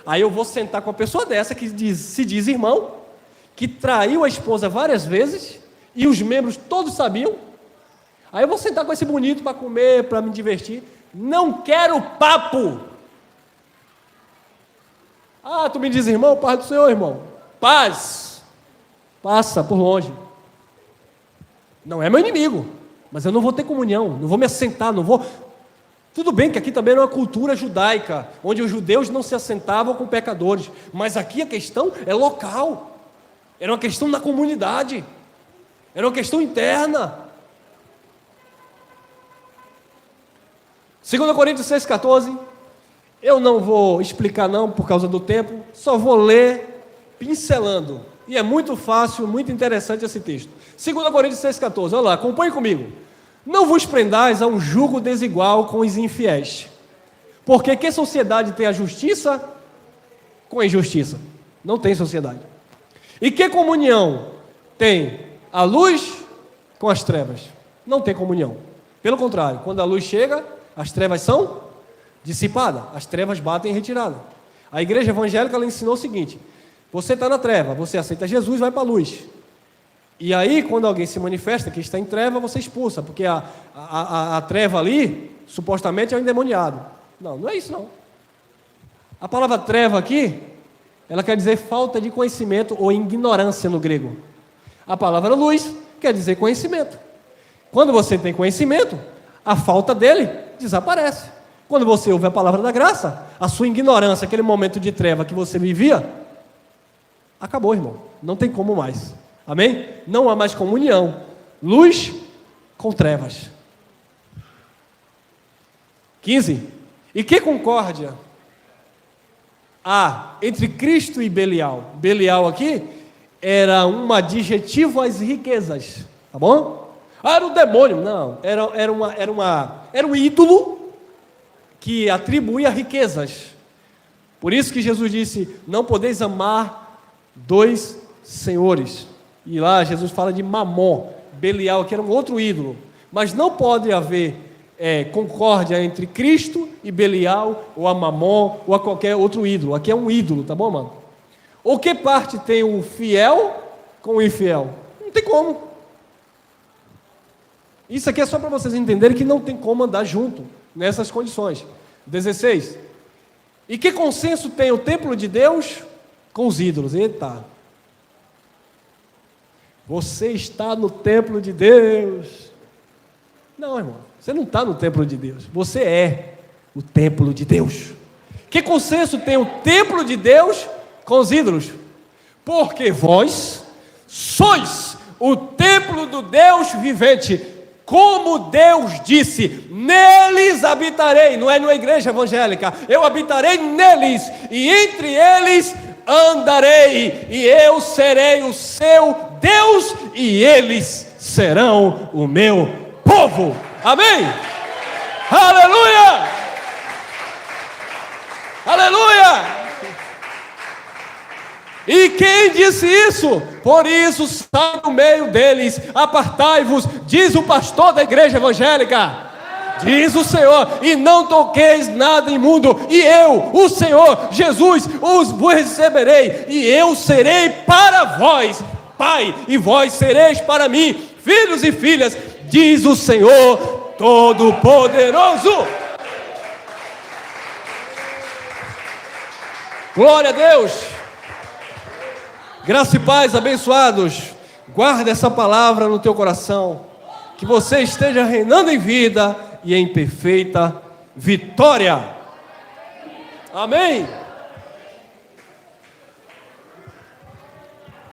[SPEAKER 1] Aí eu vou sentar com uma pessoa dessa que se diz irmão, que traiu a esposa várias vezes, e os membros todos sabiam. Aí eu vou sentar com esse bonito para comer, para me divertir. Não quero papo. Tu me diz irmão, paz do Senhor, irmão. Paz. Passa por longe. Não é meu inimigo, mas eu não vou ter comunhão, não vou me assentar, não vou... Tudo bem que aqui também era uma cultura judaica, onde os judeus não se assentavam com pecadores, mas aqui a questão é local, era uma questão na comunidade, era uma questão interna. 2 Coríntios 6,14, eu não vou explicar não, por causa do tempo, só vou ler pincelando. E é muito fácil, muito interessante esse texto. 2 Coríntios 6,14, olha lá, acompanhe comigo. Não vos prendais a um jugo desigual com os infiéis. Porque que sociedade tem a justiça com a injustiça? Não tem sociedade. E que comunhão tem a luz com as trevas? Não tem comunhão. Pelo contrário, quando a luz chega, as trevas são dissipadas, as trevas batem em retirada. A igreja evangélica ela ensinou o seguinte: você está na treva, você aceita Jesus, vai para a luz. E aí, quando alguém se manifesta que está em treva, você expulsa, porque a treva ali, supostamente, é o endemoniado. Não, não é isso não. A palavra treva aqui, ela quer dizer falta de conhecimento ou ignorância no grego. A palavra luz quer dizer conhecimento. Quando você tem conhecimento, a falta dele desaparece. Quando você ouve a palavra da graça, a sua ignorância, aquele momento de treva que você vivia, acabou, irmão. Não tem como mais. Amém? Não há mais comunhão. Luz com trevas. 15. E que concórdia há entre Cristo e Belial? Belial aqui era um adjetivo às riquezas. Tá bom? Era um demônio. Não. Era um ídolo que atribuía riquezas. Por isso que Jesus disse, não podeis amar 2 senhores. E lá Jesus fala de Mamon, Belial, que era um outro ídolo. Mas não pode haver concórdia entre Cristo e Belial, ou a Mamon, ou a qualquer outro ídolo. Aqui é um ídolo, tá bom, mano? Ou que parte tem o fiel com o infiel? Não tem como. Isso aqui é só para vocês entenderem que não tem como andar junto nessas condições. 16. E que consenso tem o templo de Deus com os ídolos? Eita! Você está no templo de Deus. Não, irmão, você não está no templo de Deus. Você é. O templo de Deus. Que consenso tem o templo de Deus com os ídolos? Porque vós sois o templo do Deus vivente. Como Deus disse, neles habitarei. Não é numa igreja evangélica. Eu habitarei neles e entre eles andarei. E eu serei o seu Deus e eles serão o meu povo. Amém? Aleluia! Aleluia! E quem disse isso? Por isso sai do meio deles, apartai-vos, diz o pastor da igreja evangélica, diz o Senhor, e não toqueis nada imundo, e eu, o Senhor Jesus, os vos receberei, e eu serei para vós Pai, e vós sereis para mim filhos e filhas, diz o Senhor Todo-Poderoso. Glória a Deus. Graça e paz, abençoados. Guarda essa palavra no teu coração, que você esteja reinando em vida e em perfeita vitória. Amém.